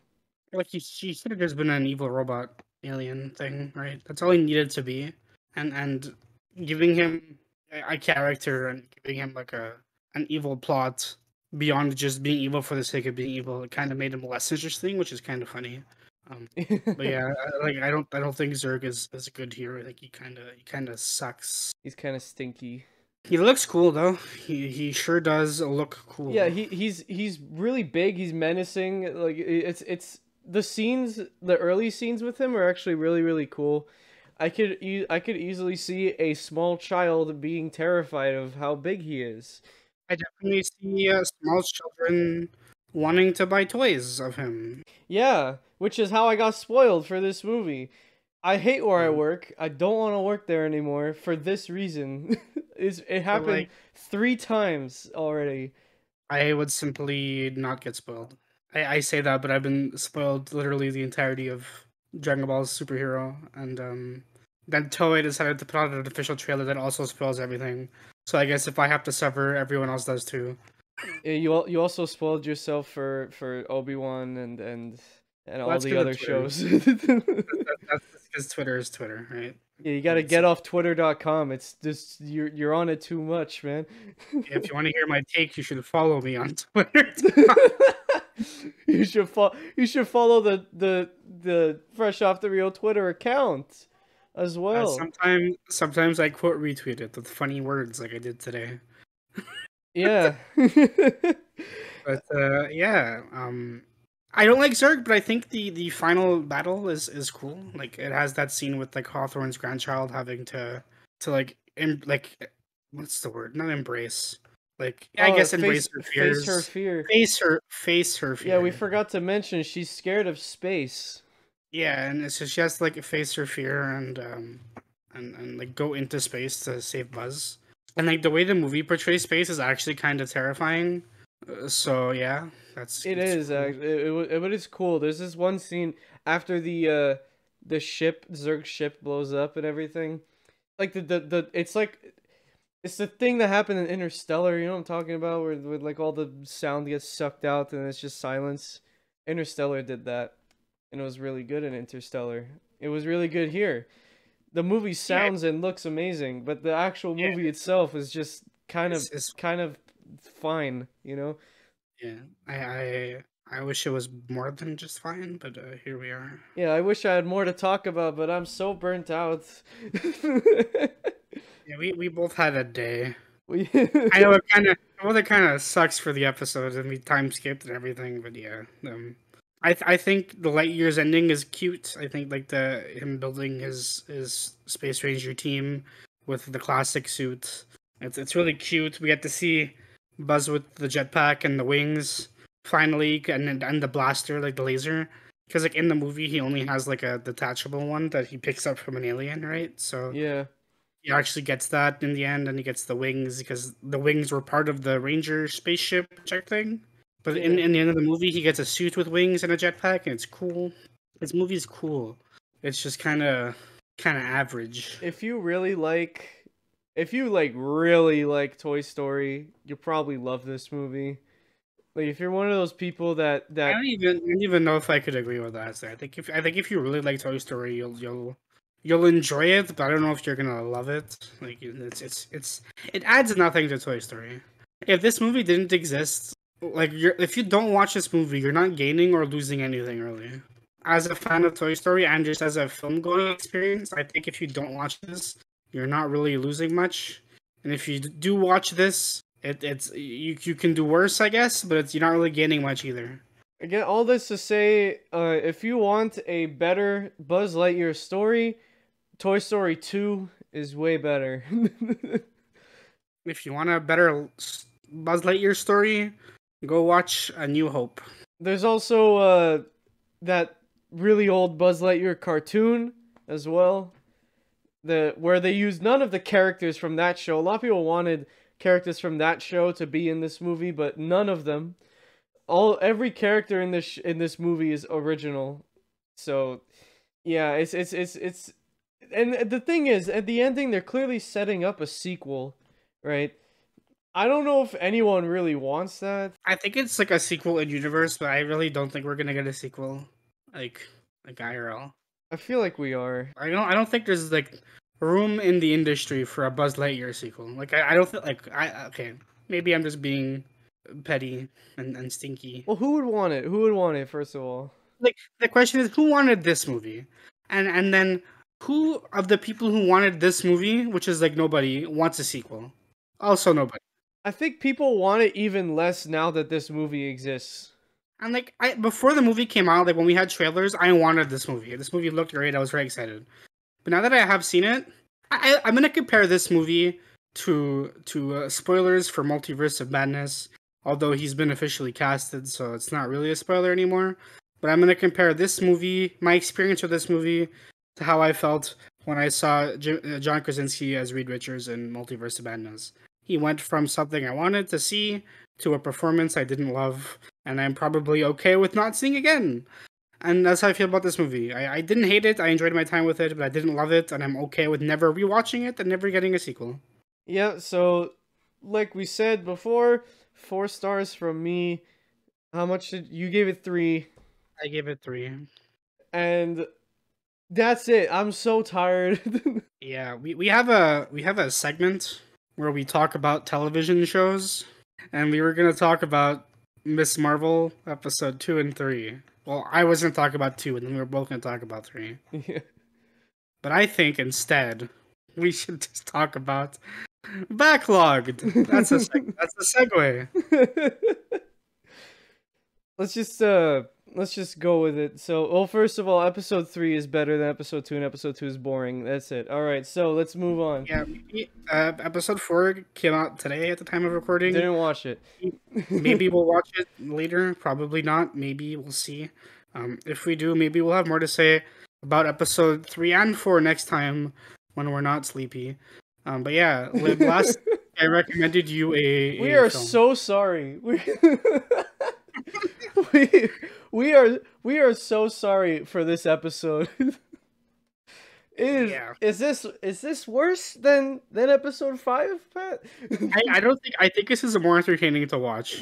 Speaker 2: Like, he should have just been an evil robot alien thing, right? That's all he needed to be. And giving him a character and giving him like an evil plot beyond just being evil for the sake of being evil, it kind of made him less interesting, which is kind of funny. But yeah, I don't think Zurg is good here. I think he kind of sucks.
Speaker 1: He's kind of stinky.
Speaker 2: He looks cool though. He sure does look cool.
Speaker 1: Yeah, he's really big. He's menacing. Like, it's the early scenes with him are actually really, really cool. I could easily see a small child being terrified of how big he is.
Speaker 2: I definitely see small children wanting to buy toys of him.
Speaker 1: Yeah, which is how I got spoiled for this movie. I hate where I work. I don't want to work there anymore for this reason. It happened 3 times already.
Speaker 2: I would simply not get spoiled. I say that, but I've been spoiled literally the entirety of Dragon Ball's Superhero, and then Toei decided to put out an official trailer that also spoils everything. So I guess if I have to suffer, everyone else does too.
Speaker 1: You also spoiled yourself for Obi-Wan and all the other shows.
Speaker 2: That's because Twitter is Twitter, right?
Speaker 1: Yeah, you gotta get off Twitter.com. It's just you're on it too much, man.
Speaker 2: If you want to hear my take, you should follow me on Twitter.
Speaker 1: You should follow the Fresh Off the Reel Twitter account as well.
Speaker 2: Sometimes I quote retweet it with funny words like I did today.
Speaker 1: Yeah.
Speaker 2: But yeah, I don't like Zurg, but I think the final battle is cool. Like it has that scene with like Hawthorne's grandchild having to like like what's the word? Not embrace. Like I
Speaker 1: Oh,
Speaker 2: guess embrace her
Speaker 1: face her
Speaker 2: fears.
Speaker 1: fear.
Speaker 2: Face her
Speaker 1: Yeah, we
Speaker 2: fear.
Speaker 1: forgot to mention she's scared of space.
Speaker 2: Yeah, and so she has to like face her fear and like go into space to save Buzz. And like the way the movie portrays space is actually kind of terrifying. So yeah,
Speaker 1: It
Speaker 2: it's
Speaker 1: is
Speaker 2: cool.
Speaker 1: actually, it is cool. There's this one scene after the ship, Zerg's ship blows up and everything. Like it's like it's the thing that happened in Interstellar. You know what I'm talking about, where like all the sound gets sucked out and it's just silence. Interstellar did that, and it was really good in Interstellar. It was really good here. The movie
Speaker 2: Yeah,
Speaker 1: sounds and looks amazing, but the actual
Speaker 2: yeah,
Speaker 1: movie itself is just
Speaker 2: it's
Speaker 1: kind of fine, you know?
Speaker 2: yeah. I wish it was more than just fine, but here we are.
Speaker 1: Yeah, I wish I had more to talk about, but I'm so burnt out.
Speaker 2: Yeah, we both had a day.
Speaker 1: we
Speaker 2: I know it kind of sucks for the episodes and we time skipped and everything, but yeah. I think the Lightyear's ending is cute. I think like the him building his Space Ranger team with the classic suit. It's really cute. We get to see Buzz with the jetpack and the wings finally, and the blaster, like the laser. Because like in the movie, he only has like a detachable one that he picks up from an alien, right? So
Speaker 1: yeah.
Speaker 2: he actually gets that in the end, and he gets the wings because the wings were part of the Ranger spaceship check thing. But
Speaker 1: Yeah.
Speaker 2: in the end of the movie, he gets a suit with wings and a jetpack, and it's cool. This movie's cool. It's just kind of average.
Speaker 1: If you really like if you like really like Toy Story, you'll probably love this movie. Like if you're one of those people
Speaker 2: I don't even know if I could agree with that. So I think if you really like Toy Story, you'll enjoy it, but I don't know if you're gonna love it. Like it adds nothing to Toy Story. If this movie didn't exist, like if you don't watch this movie, you're not gaining or losing anything really. As a fan of Toy Story and just as a film going experience, I think if you don't watch this, you're not really losing much. And if you do watch this, it's you can do worse, I guess, but you're not really gaining much either.
Speaker 1: again, all this to say, if you want a better Buzz Lightyear story, Toy Story 2 is way better.
Speaker 2: If you want a better Buzz Lightyear story, go watch A New Hope.
Speaker 1: There's also that really old Buzz Lightyear cartoon as well. Where they use none of the characters from that show. A lot of people wanted characters from that show to be in this movie, but none of them. Every character in this movie is original. So, yeah, it's and the thing is, at the ending they're clearly setting up a sequel, right? I don't know if anyone really wants that.
Speaker 2: I think it's like a sequel in universe, but I really don't think we're gonna get a sequel, like IRL.
Speaker 1: I feel like we are.
Speaker 2: I don't think there's like room in the industry for a Buzz Lightyear sequel. Like I don't feel like I okay. Maybe I'm just being petty and stinky.
Speaker 1: Well, who would want it? Who would want it, first of all?
Speaker 2: Like the question is, who wanted this movie, and then who of the people who wanted this movie, which is like nobody, wants a sequel? Also nobody.
Speaker 1: I think people want it even less now that this movie exists.
Speaker 2: And like I before the movie came out, like when we had trailers, I wanted this movie. This movie looked great. I was very excited. But now that I have seen it, I'm gonna compare this movie to spoilers for Multiverse of Madness. Although he's been officially casted, so it's not really a spoiler anymore. But I'm gonna compare this movie, my experience with this movie, to how I felt when I saw John Krasinski as Reed Richards in Multiverse of Madness. He went from something I wanted to see to a performance I didn't love, and I'm probably okay with not seeing again. And that's how I feel about this movie. I didn't hate it, I enjoyed my time with it, but I didn't love it, and I'm okay with never rewatching it and never getting a sequel.
Speaker 1: Yeah, so like we said before, 4 stars from me. How much did you gave it 3?
Speaker 2: I gave it 3.
Speaker 1: And that's it. I'm so tired.
Speaker 2: Yeah, we have a segment where we talk about television shows, and we were gonna talk about Miss Marvel episode 2 and 3. Well, I was gonna talk about 2, and then we were both gonna talk about 3.
Speaker 1: Yeah.
Speaker 2: But I think instead we should just talk about Backloggd. That's a segue.
Speaker 1: let's just go with it. So, well, first of all, episode 3 is better than episode 2, and episode 2 is boring. That's it. All right, so let's move on.
Speaker 2: Yeah, maybe, episode 4 came out today at the time of recording.
Speaker 1: Didn't watch it.
Speaker 2: Maybe we'll watch it later. Probably not. Maybe we'll see. If we do, maybe we'll have more to say about episode 3 and 4 next time when we're not sleepy. But yeah, last I recommended you a.
Speaker 1: We are
Speaker 2: film.
Speaker 1: so sorry. We are so sorry for this episode. Is this worse than episode 5, Pat?
Speaker 2: I think this is more entertaining to watch.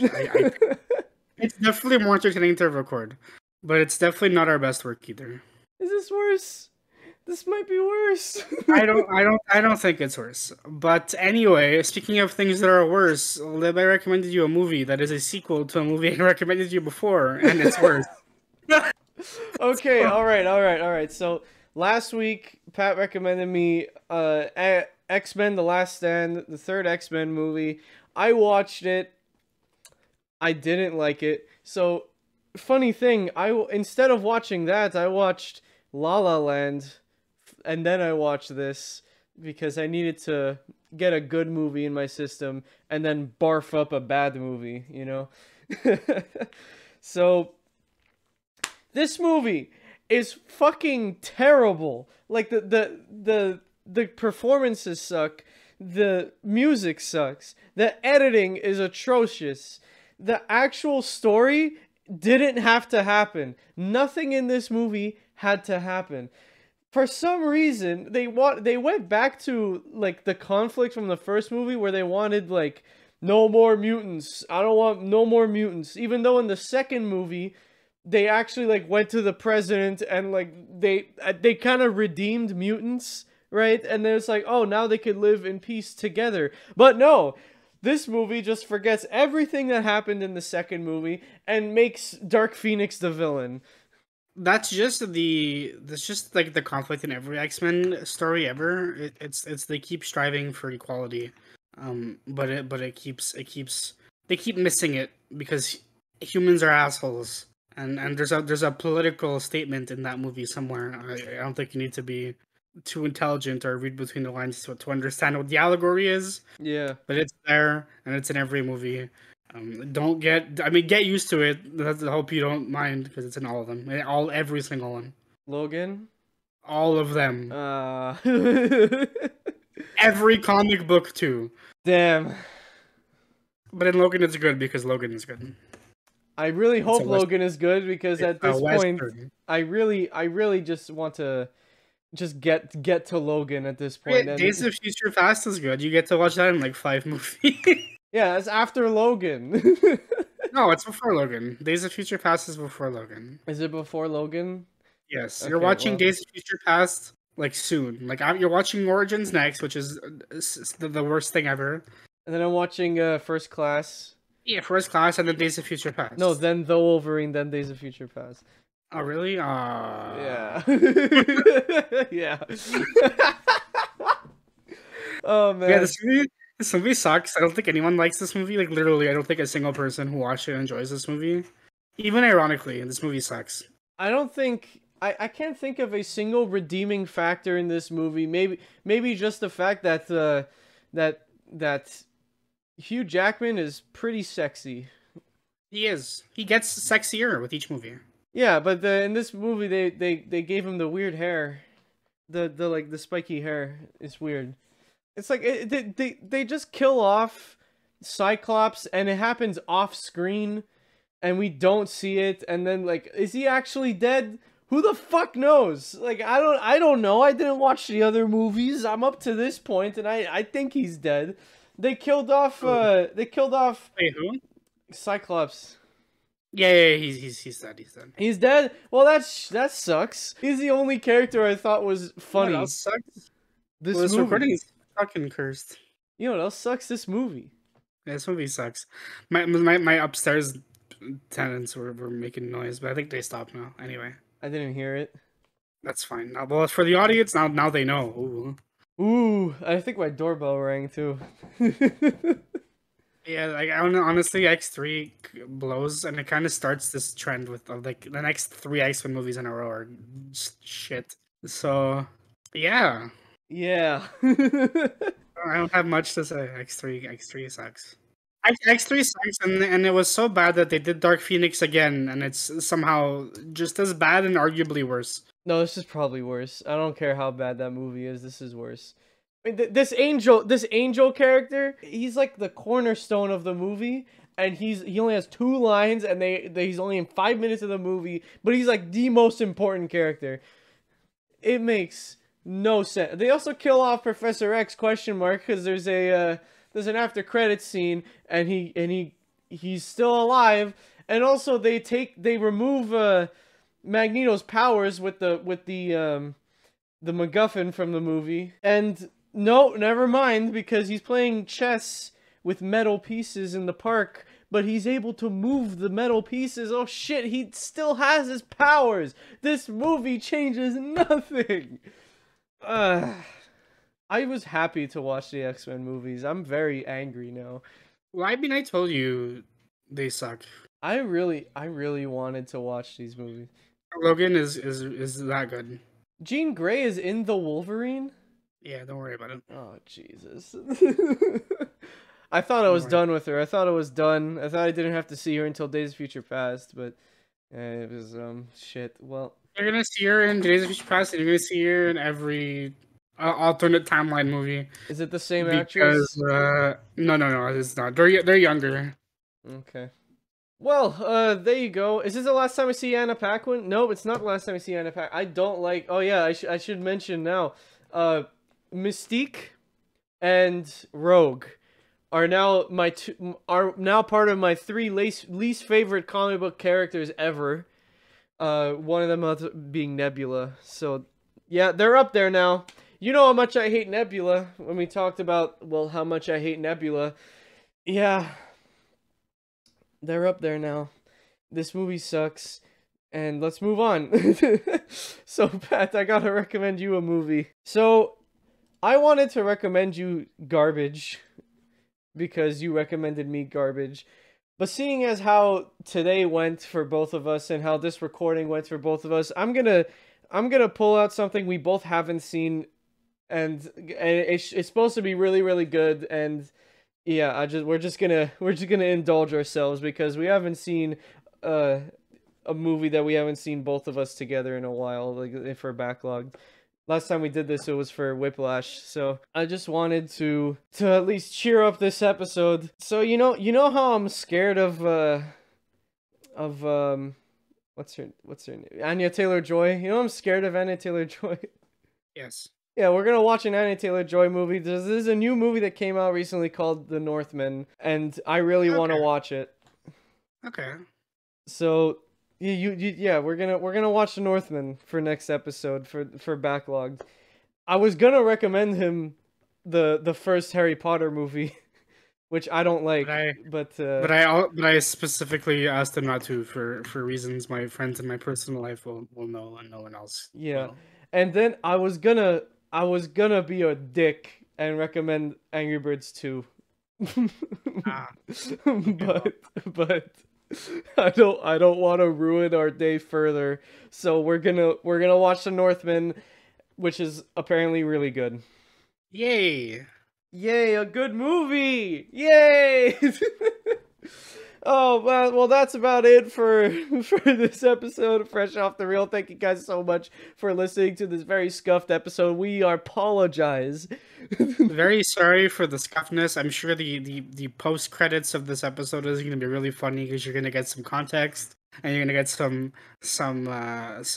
Speaker 2: It's definitely more entertaining to record, but it's definitely not our best work either.
Speaker 1: Is this worse? This might be worse.
Speaker 2: I don't think it's worse. But anyway, speaking of things that are worse, Lib, I recommended you a movie that is a sequel to a movie I recommended you before, and it's worse.
Speaker 1: Okay, all right. So last week, Pat recommended me X-Men: The Last Stand, the third X-Men movie. I watched it. I didn't like it. So, funny thing, instead of watching that, I watched La La Land, and then I watched this because I needed to get a good movie in my system and then barf up a bad movie, you know? So, this movie is fucking terrible. Like, the performances suck. The music sucks. The editing is atrocious. The actual story didn't have to happen. Nothing in this movie had to happen. For some reason, they went back to like the conflict from the first movie where they wanted like no more mutants. I don't want no more mutants. Even though in the second movie they actually like went to the president and like they kind of redeemed mutants, right? And then it's like, oh, now they could live in peace together. But no, this movie just forgets everything that happened in the second movie and makes Dark Phoenix the villain.
Speaker 2: That's just like the conflict in every X-Men story ever. It's they keep striving for equality, but it keeps they keep missing it because humans are assholes, and there's a political statement in that movie somewhere. I don't think you need to be too intelligent or read between the lines to understand what the allegory is.
Speaker 1: Yeah,
Speaker 2: but it's there and it's in every movie. Get used to it. I hope you don't mind because it's in all of them. Every single one.
Speaker 1: Logan?
Speaker 2: All of them. Every comic book too.
Speaker 1: Damn.
Speaker 2: But in Logan it's good because Logan is good.
Speaker 1: I really hope Logan is good because at this point I really just want to just get to Logan at this point.
Speaker 2: And Days of Future Past is good. You get to watch that in like 5 movies.
Speaker 1: Yeah, it's after Logan.
Speaker 2: No, it's before Logan. Days of Future Past is before Logan.
Speaker 1: Is it before Logan?
Speaker 2: Yes. Okay, you're watching Days of Future Past like soon. Like you're watching Origins next, which is the worst thing ever.
Speaker 1: And then I'm watching First Class.
Speaker 2: Yeah, First Class and then Days of Future Past.
Speaker 1: No, then The Wolverine, then Days of Future Past.
Speaker 2: Oh, really?
Speaker 1: Yeah. Yeah. Oh, man.
Speaker 2: Yeah, this movie sucks. I don't think anyone likes this movie. Like, literally, I don't think a single person who watched it enjoys this movie. Even ironically, this movie sucks.
Speaker 1: I don't think... I can't think of a single redeeming factor in this movie. Maybe just the fact that that Hugh Jackman is pretty sexy.
Speaker 2: He is. He gets sexier with each movie.
Speaker 1: Yeah, but in this movie they gave him the weird hair. The spiky hair is weird. It's like they just kill off Cyclops and it happens off screen and we don't see it, and then like, is he actually dead? Who the fuck knows? Like, I don't know. I didn't watch the other movies. I'm up to this point and I think he's dead. They killed off Wait,
Speaker 2: who?
Speaker 1: Cyclops.
Speaker 2: Yeah, he's dead.
Speaker 1: He's dead? Well, that sucks. He's the only character I thought was funny.
Speaker 2: What else sucks?
Speaker 1: This
Speaker 2: movie. Recording is fucking cursed.
Speaker 1: You know what else sucks? This movie.
Speaker 2: Yeah, this movie sucks. My upstairs tenants were making noise, but I think they stopped now. Anyway.
Speaker 1: I didn't hear it.
Speaker 2: That's fine. Now, well, for the audience, now they know.
Speaker 1: Ooh, I think my doorbell rang too.
Speaker 2: Yeah, like honestly, X3 blows, and it kind of starts this trend with like the next three X-Men movies in a row are just shit. So yeah,
Speaker 1: Yeah.
Speaker 2: I don't have much to say. X3 sucks. X3 sucks, and it was so bad that they did Dark Phoenix again, and it's somehow just as bad and arguably worse.
Speaker 1: No, this is probably worse. I don't care how bad that movie is. This is worse. I mean, this angel character, he's like the cornerstone of the movie, and he only has 2 lines, and he's only in 5 minutes of the movie, but he's like the most important character. It makes no sense. They also kill off Professor X ? Because there's an after credits scene, and he's still alive, and also they remove Magneto's powers with the MacGuffin from the movie. And no, never mind, because he's playing chess with metal pieces in the park, but he's able to move the metal pieces. Oh shit, he still has his powers. This movie changes nothing. I was happy to watch the X-Men movies. I'm very angry now.
Speaker 2: Well, I mean, I told you they suck.
Speaker 1: I really wanted to watch these movies.
Speaker 2: Logan is that good.
Speaker 1: Jean Grey is in the Wolverine?
Speaker 2: Yeah, don't worry about it.
Speaker 1: Oh, Jesus. I thought I was done with her. I thought it was done. I thought I didn't have to see her until Days of Future Past, but it was, shit. Well,
Speaker 2: you're gonna see her in Days of Future Past, and you're gonna see her in every alternate timeline movie.
Speaker 1: Is it the same actress?
Speaker 2: No, it's not. They're younger.
Speaker 1: Okay. Well, there you go. Is this the last time we see Anna Paquin? No, it's not the last time we see Anna Paquin. I don't like... Oh, yeah, I should mention now. Mystique and Rogue are now part of my 3 least favorite comic book characters ever. One of them being Nebula. So, yeah, they're up there now. You know how much I hate Nebula when we talked about, well, how much I hate Nebula. Yeah. They're up there now. This movie sucks. And let's move on. So, Pat, I gotta recommend you a movie. So, I wanted to recommend you Garbage, because you recommended me Garbage. But seeing as how today went for both of us and how this recording went for both of us, I'm gonna pull out something we both haven't seen, and it's supposed to be really, really good. And yeah, we're just gonna indulge ourselves because we haven't seen a movie that we haven't seen both of us together in a while, like for Backloggd. Last time we did this, it was for Whiplash. So I just wanted to at least cheer up this episode. So you know how I'm scared of what's her name? Anya Taylor-Joy. You know I'm scared of Anya Taylor-Joy.
Speaker 2: Yes.
Speaker 1: Yeah, we're gonna watch an Anya Taylor-Joy movie. There's a new movie that came out recently called The Northman, and I really want to watch it.
Speaker 2: Okay.
Speaker 1: So yeah, we're gonna watch The Northman for next episode for Backloggd. I was gonna recommend him the first Harry Potter movie, which I don't like, but
Speaker 2: I specifically asked him not to for reasons my friends in my personal life will know, and no one else.
Speaker 1: Yeah,
Speaker 2: will.
Speaker 1: And then I was gonna be a dick and recommend Angry Birds 2. But I don't want to ruin our day further. So we're gonna watch The Northman, which is apparently really good.
Speaker 2: Yay!
Speaker 1: Yay, a good movie! Yay! Oh, well, that's about it for this episode of Fresh Off the Reel. Thank you guys so much for listening to this very scuffed episode. We apologize.
Speaker 2: Very sorry for the scuffness. I'm sure the post credits of this episode is going to be really funny because you're going to get some context and you're going to get some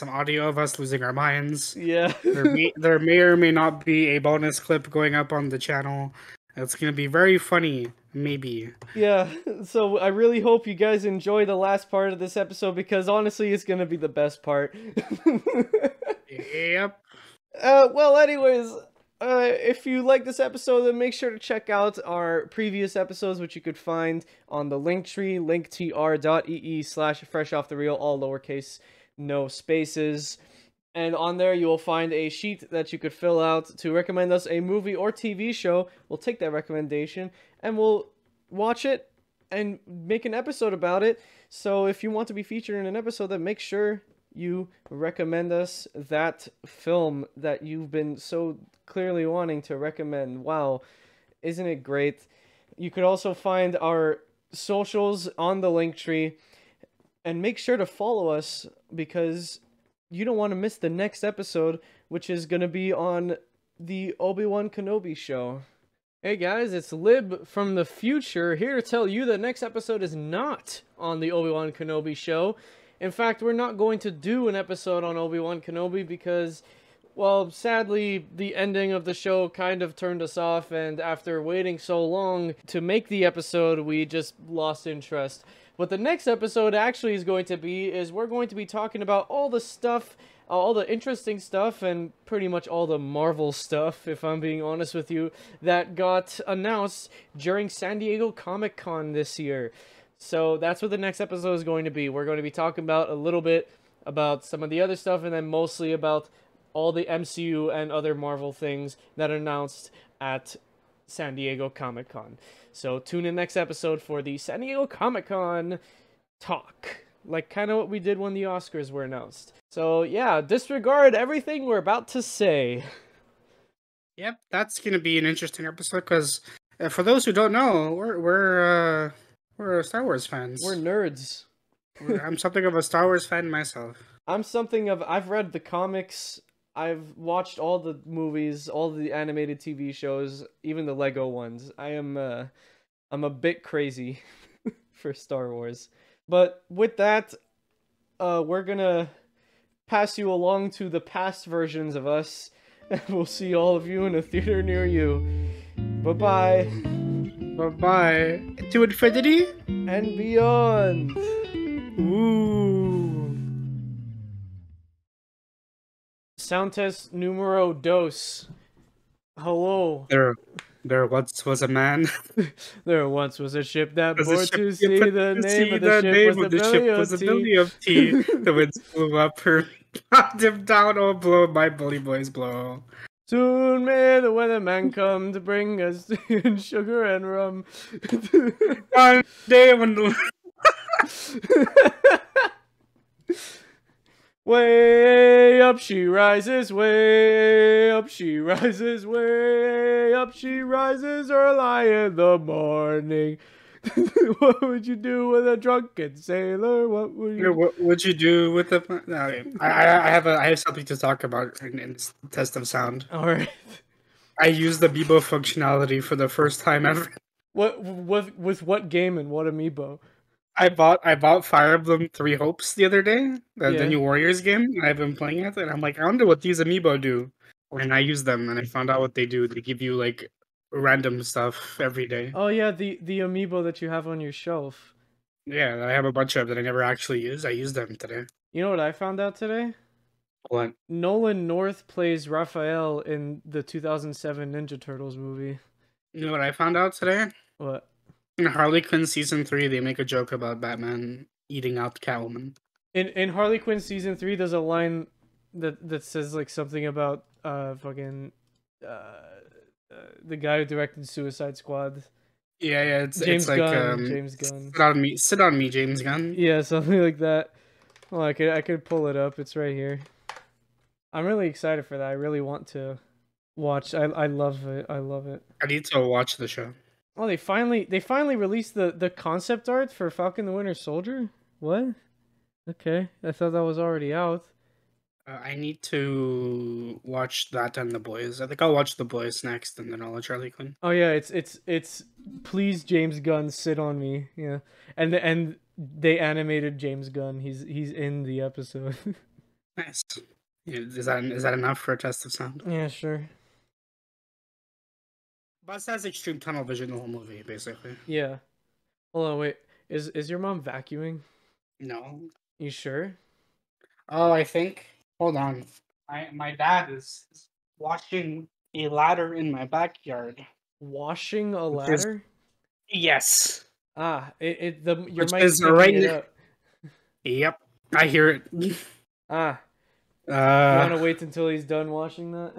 Speaker 2: audio of us losing our minds.
Speaker 1: Yeah.
Speaker 2: There may or may not be a bonus clip going up on the channel. It's going to be very funny, maybe.
Speaker 1: Yeah, so I really hope you guys enjoy the last part of this episode because honestly, it's going to be the best part.
Speaker 2: Yep.
Speaker 1: Well, anyways, if you like this episode, then make sure to check out our previous episodes, which you could find on the Linktree, linktr.ee/freshoffthereel, all lowercase, no spaces. And on there, you will find a sheet that you could fill out to recommend us a movie or TV show. We'll take that recommendation, and we'll watch it and make an episode about it. So if you want to be featured in an episode, then make sure you recommend us that film that you've been so clearly wanting to recommend. Wow, isn't it great? You could also find our socials on the link tree, and make sure to follow us because you don't want to miss the next episode, which is going to be on the Obi-Wan Kenobi show. Hey guys, it's Lib from the future here to tell you the next episode is not on the Obi-Wan Kenobi show. In fact, we're not going to do an episode on Obi-Wan Kenobi because, well, sadly, the ending of the show kind of turned us off, and after waiting so long to make the episode, we just lost interest. What the next episode actually is going to be is we're going to be talking about all the stuff, all the interesting stuff, and pretty much all the Marvel stuff, if I'm being honest with you, that got announced during San Diego Comic-Con this year. So that's what the next episode is going to be. We're going to be talking about a little bit about some of the other stuff, and then mostly about all the MCU and other Marvel things that are announced at San Diego Comic-Con. So tune in next episode for the San Diego Comic-Con talk. Like kind of what we did when the Oscars were announced. So yeah, disregard everything we're about to say.
Speaker 2: Yep, that's gonna be an interesting episode because for those who don't know, we're Star Wars fans.
Speaker 1: We're nerds.
Speaker 2: I'm something of a Star Wars fan myself.
Speaker 1: I've read the comics. I've watched all the movies, all the animated TV shows, even the Lego ones. I'm a bit crazy for Star Wars. But with that, we're gonna pass you along to the past versions of us, and we'll see all of you in a theater near you. Bye-bye.
Speaker 2: Bye-bye. To infinity
Speaker 1: and beyond.
Speaker 2: Ooh.
Speaker 1: Sound test numero dos. Hello.
Speaker 2: There once was a man.
Speaker 1: There once was a ship that bore to sea. The name of the ship was the belly of tea.
Speaker 2: The winds blew up her, knocked him down. Oh, blow, my bully boys blow.
Speaker 1: Soon may the weatherman come to bring us in sugar and rum.
Speaker 2: One day when the...
Speaker 1: Way up she rises, way up she rises, way up she rises early in the morning. What would you do with a drunken sailor? What
Speaker 2: would you do with the... I have something to talk about in this test of sound.
Speaker 1: All right.
Speaker 2: I used the amiibo functionality for the first time ever.
Speaker 1: With what game and what amiibo?
Speaker 2: I bought Fire Emblem 3 Hopes the other day, the New Warriors game. I've been playing it, and I'm like, I wonder what these amiibo do. And I use them, and I found out what they do. They give you, like, random stuff every day.
Speaker 1: Oh, yeah, the amiibo that you have on your shelf.
Speaker 2: Yeah, I have a bunch of that I never actually use. I used them today.
Speaker 1: You know what I found out today?
Speaker 2: What?
Speaker 1: Nolan North plays Raphael in the 2007 Ninja Turtles movie.
Speaker 2: You know what I found out today?
Speaker 1: What?
Speaker 2: In Harley Quinn Season 3, they make a joke about Batman eating out Catwoman.
Speaker 1: In Harley Quinn Season 3, there's a line that says, like, something about the guy who directed Suicide Squad.
Speaker 2: Yeah,
Speaker 1: James
Speaker 2: like
Speaker 1: Gunn. James Gunn.
Speaker 2: Sit on me, James Gunn.
Speaker 1: Yeah, something like that. Well, I could pull it up. It's right here. I'm really excited for that. I really want to watch. I love it. I love it.
Speaker 2: I need to watch the show.
Speaker 1: Oh, they finally released the concept art for Falcon the Winter Soldier? What? Okay, I thought that was already out.
Speaker 2: I need to watch that and The Boys. I think I'll watch The Boys next, and then I'll watch Harley Quinn.
Speaker 1: Oh yeah, it's please James Gunn sit on me. Yeah, and they animated James Gunn. He's in the episode.
Speaker 2: Nice. Yeah, is that enough for a test of sound?
Speaker 1: Yeah, sure.
Speaker 2: Buzz has extreme tunnel vision the whole movie, basically.
Speaker 1: Yeah. Hold on, wait. Is your mom vacuuming?
Speaker 2: No.
Speaker 1: You sure?
Speaker 2: Oh, I think. Hold on. My dad is washing a ladder in my backyard.
Speaker 1: Washing a ladder?
Speaker 2: Yes.
Speaker 1: Ah, your
Speaker 2: Which
Speaker 1: mic
Speaker 2: is right. Yep, I hear it.
Speaker 1: Ah. You want to wait until he's done washing that?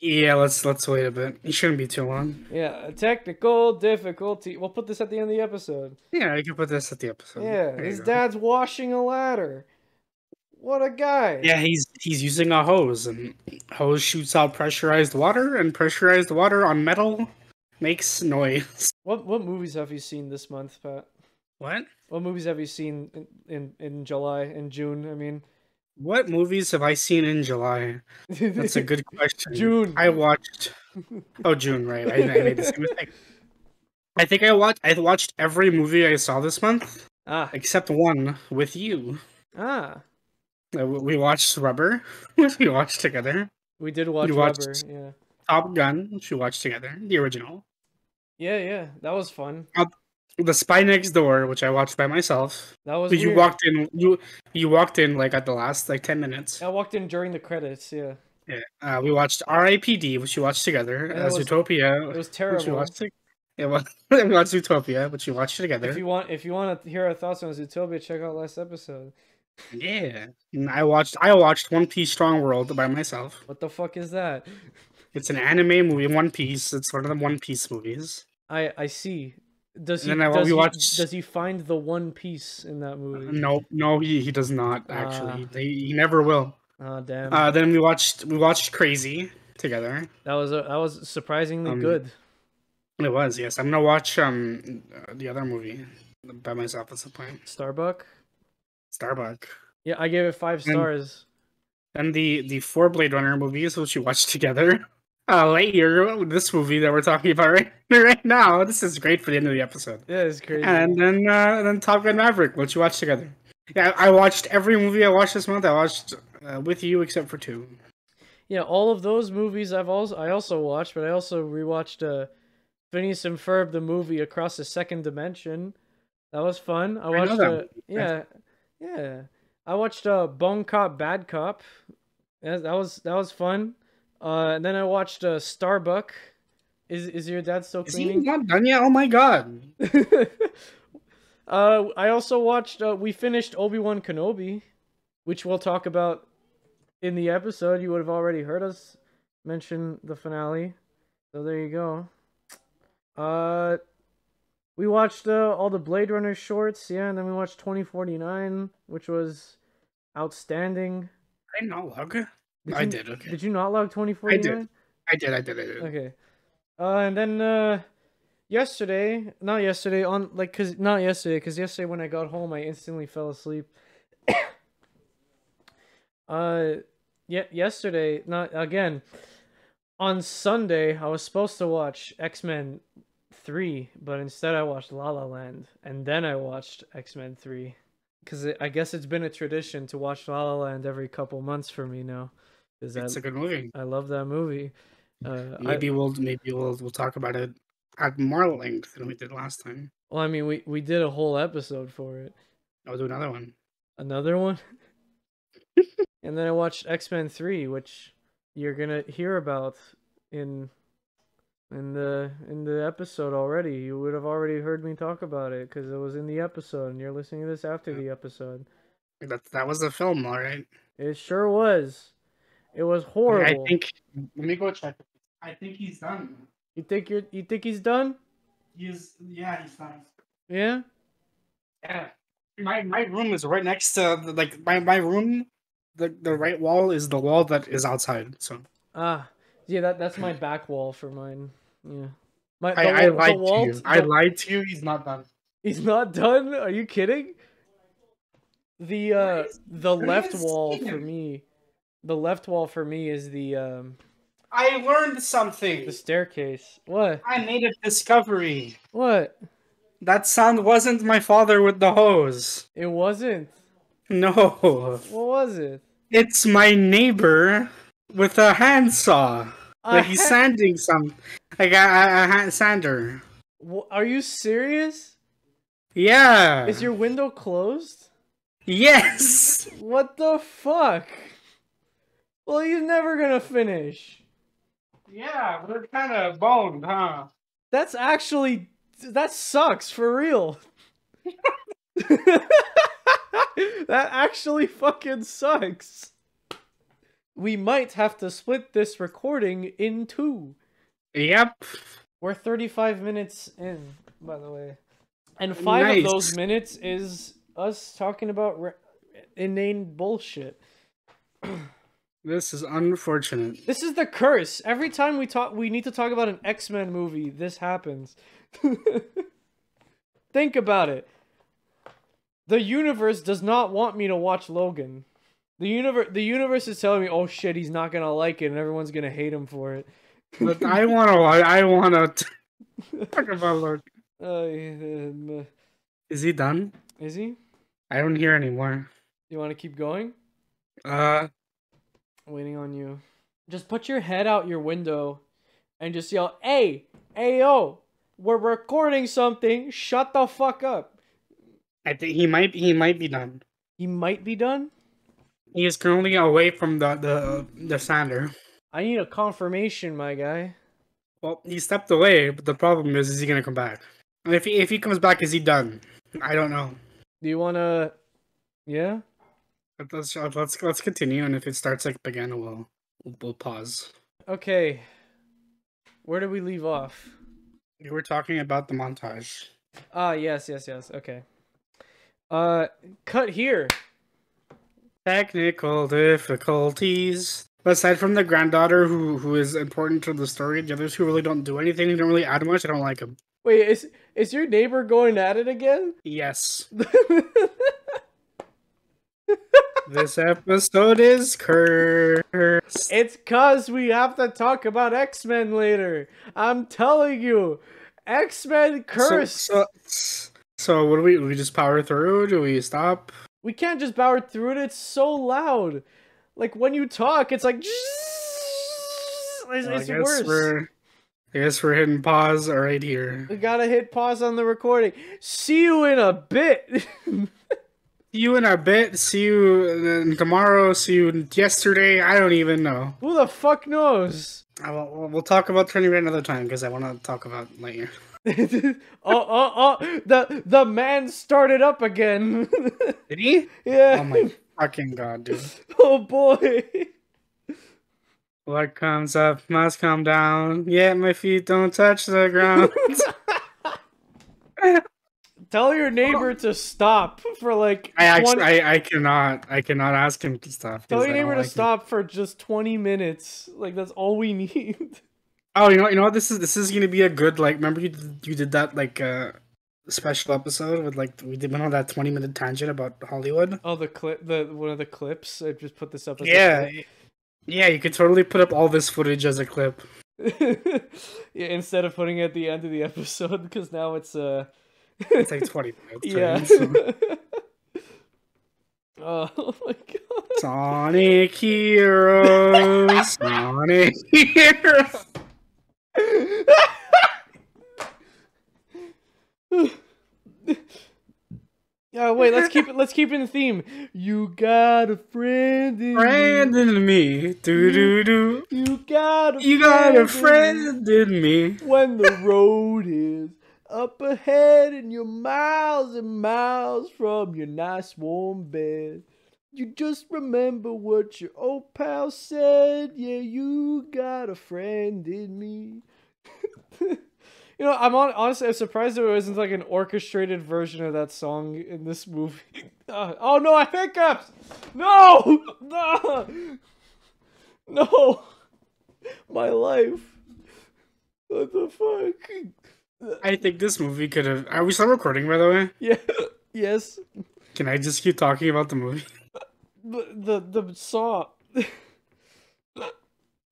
Speaker 2: Yeah, let's wait a bit. It shouldn't be too long.
Speaker 1: Yeah, technical difficulty. We'll put this at the end of the episode.
Speaker 2: Yeah, I can put this at the episode.
Speaker 1: Yeah,
Speaker 2: There
Speaker 1: his
Speaker 2: you go.
Speaker 1: dad's washing a ladder. What a guy.
Speaker 2: Yeah, he's using a hose, and hose shoots out pressurized water, and pressurized water on metal makes noise.
Speaker 1: What movies have you seen this month, Pat?
Speaker 2: What?
Speaker 1: What movies have you seen in July, in June, I mean?
Speaker 2: What movies have I seen in July? That's a good question.
Speaker 1: June.
Speaker 2: I watched. Oh, June, right? I made the same mistake. I think I watched every movie I saw this month, except one with you. We watched Rubber, which we watched together.
Speaker 1: We did watch Rubber, yeah.
Speaker 2: Top Gun, which we watched together, the original.
Speaker 1: Yeah, that was fun.
Speaker 2: The Spy Next Door, which I watched by myself.
Speaker 1: That was
Speaker 2: weird. You walked in like at the last 10 minutes.
Speaker 1: I walked in during the credits, yeah.
Speaker 2: Yeah. We watched R.I.P.D., which we watched together. Zootopia.
Speaker 1: It was terrible.
Speaker 2: We watched we watched Zootopia, which we watched together.
Speaker 1: If you want to hear our thoughts on Zootopia, check out last episode.
Speaker 2: Yeah. And I watched One Piece Strong World by myself.
Speaker 1: What the fuck is that?
Speaker 2: It's an anime movie, One Piece. It's one of the One Piece movies.
Speaker 1: I see. Does he find the One Piece in that movie?
Speaker 2: No, he does not actually. He never will.
Speaker 1: Oh damn.
Speaker 2: Then we watched Crazy together.
Speaker 1: That was surprisingly good.
Speaker 2: It was, yes. I'm gonna watch the other movie by myself at some point.
Speaker 1: Starbuck.
Speaker 2: Yeah,
Speaker 1: I gave it 5 stars.
Speaker 2: And the 4 Blade Runner movies, which we watched together. Lightyear, this movie that we're talking about right now. This is great for the end of the episode.
Speaker 1: Yeah, it's crazy.
Speaker 2: And then Top Gun Maverick, which we watched together. Yeah, I watched every movie I watched this month. I watched with you except for 2.
Speaker 1: Yeah, all of those movies I also watched, but I also rewatched Phineas and Ferb, the movie Across the Second Dimension. That was fun. I watched yeah. I watched Bone Cop Bad Cop. Yeah, that was fun. And then I watched Starbuck. Is your dad still cleaning?
Speaker 2: Is he not done yet? Oh my god.
Speaker 1: I also watched we finished Obi-Wan Kenobi, which we'll talk about in the episode. You would have already heard us mention the finale. So there you go. We watched all the Blade Runner shorts, yeah, and then we watched 2049, which was outstanding.
Speaker 2: I not log. I did. Okay.
Speaker 1: Did you not log 2049?
Speaker 2: I did.
Speaker 1: Okay. And then yesterday, because yesterday when I got home, I instantly fell asleep. Yesterday, not again. On Sunday, I was supposed to watch X-Men 3, but instead I watched La La Land, and then I watched X-Men 3. Because I guess it's been a tradition to watch La La Land every couple months for me now.
Speaker 2: It's a good movie.
Speaker 1: I love that movie.
Speaker 2: Maybe we'll talk about it at more length than we did last time.
Speaker 1: Well, I mean, we did a whole episode for it.
Speaker 2: I'll do another one.
Speaker 1: Another one? And then I watched X-Men 3, which you're gonna hear about in the episode already. You would have already heard me talk about it because it was in the episode, and you're listening to this after the episode.
Speaker 2: That was a film, all right.
Speaker 1: It sure was. It was horrible.
Speaker 2: Let me go check. I think he's done.
Speaker 1: You think he's done?
Speaker 2: He's done.
Speaker 1: Yeah.
Speaker 2: Yeah. My room is right next to my room. The right wall is the wall that is outside. So.
Speaker 1: Yeah. That's my back wall for mine. Yeah.
Speaker 2: I lied to you. I lied to you. He's not done.
Speaker 1: He's not done? Are you kidding? The left wall for me. The left wall for me is the
Speaker 2: I learned something.
Speaker 1: The staircase. What?
Speaker 2: I made a discovery.
Speaker 1: What?
Speaker 2: That sound wasn't my father with the hose.
Speaker 1: It wasn't.
Speaker 2: No.
Speaker 1: What was it?
Speaker 2: It's my neighbor with a handsaw. Like he's sanding some. Like a hand sander.
Speaker 1: Are you serious?
Speaker 2: Yeah.
Speaker 1: Is your window closed?
Speaker 2: Yes.
Speaker 1: What the fuck? Well, he's never gonna finish.
Speaker 2: Yeah, we're kind of boned, huh?
Speaker 1: That sucks for real. That actually fucking sucks. we might have to split this recording in two.
Speaker 2: Yep.
Speaker 1: We're 35 minutes in, by the way. And 5 of those minutes is us talking about inane bullshit.
Speaker 2: This is unfortunate.
Speaker 1: This is the curse. Every time we need to talk about an X-Men movie, this happens. Think about it. The universe does not want me to watch Logan. The universe is telling me, "Oh shit, he's not gonna like it, and everyone's gonna hate him for it."
Speaker 2: But I wanna talk about Logan. Is he done?
Speaker 1: Is he?
Speaker 2: I don't hear anymore.
Speaker 1: You want to keep going?
Speaker 2: Waiting
Speaker 1: on you. Just put your head out your window and just yell, "Hey, yo, we're recording something. Shut the fuck up."
Speaker 2: I think he might be done.
Speaker 1: He might be done?
Speaker 2: He is currently away from the sander.
Speaker 1: I need a confirmation, my guy.
Speaker 2: Well, he stepped away, but the problem is he gonna come back? And if he comes back, is he done? I don't know.
Speaker 1: Do you wanna? Yeah.
Speaker 2: Let's continue, and if it starts like again, we'll pause.
Speaker 1: Okay. Where did we leave off?
Speaker 2: We were talking about the montage.
Speaker 1: Ah, yes. Okay. Cut here.
Speaker 2: Technical difficulties. Aside from the granddaughter who is important to the story, the others who really don't do anything, they don't really add much. I don't like them.
Speaker 1: Wait, is your neighbor going at it again?
Speaker 2: Yes. This episode is cursed.
Speaker 1: It's cause we have to talk about X-Men later. I'm telling you. X-Men cursed.
Speaker 2: So what do we just power through? Do we stop?
Speaker 1: We can't just power through it. It's so loud. Like when you talk, it's like it's worse.
Speaker 2: I guess we're hitting pause right here.
Speaker 1: We gotta hit pause on the recording. See you in a bit.
Speaker 2: See you in a bit. See you tomorrow. See you yesterday. I don't even know.
Speaker 1: Who the fuck knows?
Speaker 2: We'll talk about Turning Red another time because I want to talk about Lightyear.
Speaker 1: The man started up again.
Speaker 2: Did he?
Speaker 1: Yeah.
Speaker 2: Oh my fucking god, dude.
Speaker 1: Oh boy.
Speaker 2: What comes up must come down. Yeah, my feet don't touch the ground.
Speaker 1: Tell your neighbor to stop for like.
Speaker 2: I cannot ask him to stop.
Speaker 1: Tell your neighbor to stop for just 20 minutes. Like that's all we need.
Speaker 2: Oh, you know what? This is gonna be a good like. Remember you did that like special episode with like we went on that 20-minute tangent about Hollywood.
Speaker 1: Oh, the clip, one of the clips. I just put this up. As
Speaker 2: yeah. You could totally put up all this footage as a clip.
Speaker 1: Yeah, instead of putting it at the end of the episode, because now it's
Speaker 2: It's like 20 minutes.
Speaker 1: Yeah.
Speaker 2: Right? So.
Speaker 1: Oh my god.
Speaker 2: Sonic Heroes. Sonic Heroes.
Speaker 1: Yeah, wait, let's keep it in the theme. You got a friend
Speaker 2: in me. Do.
Speaker 1: You got
Speaker 2: a friend in me.
Speaker 1: When the road is up ahead and you're miles and miles from your nice warm bed, you just remember what your old pal said. Yeah, you got a friend in me. You know, honestly, I'm surprised there wasn't like an orchestrated version of that song in this movie. Oh no, I have hiccups! No! No! My life. What the fuck?
Speaker 2: I think this movie could have. Are we still recording, by the way?
Speaker 1: Yeah. Yes.
Speaker 2: Can I just keep talking about the movie?
Speaker 1: The saw.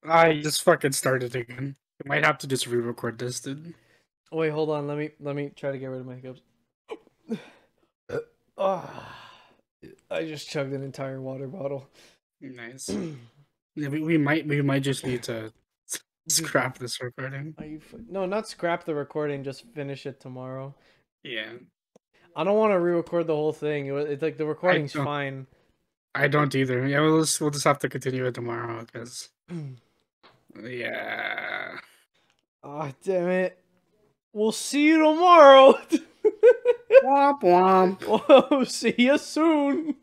Speaker 2: I just fucking started again. I might have to just re-record this, dude.
Speaker 1: Wait, hold on. Let me try to get rid of my hiccups. I just chugged an entire water bottle.
Speaker 2: Nice. Yeah, we might just need to scrap this recording.
Speaker 1: No, not scrap the recording. Just finish it tomorrow.
Speaker 2: Yeah.
Speaker 1: I don't want to re-record the whole thing. It's like the recording's fine.
Speaker 2: I don't either. Yeah, we'll just have to continue it tomorrow because. Yeah.
Speaker 1: Oh, damn it. We'll see you tomorrow.
Speaker 2: Womp womp.
Speaker 1: Oh, see you soon.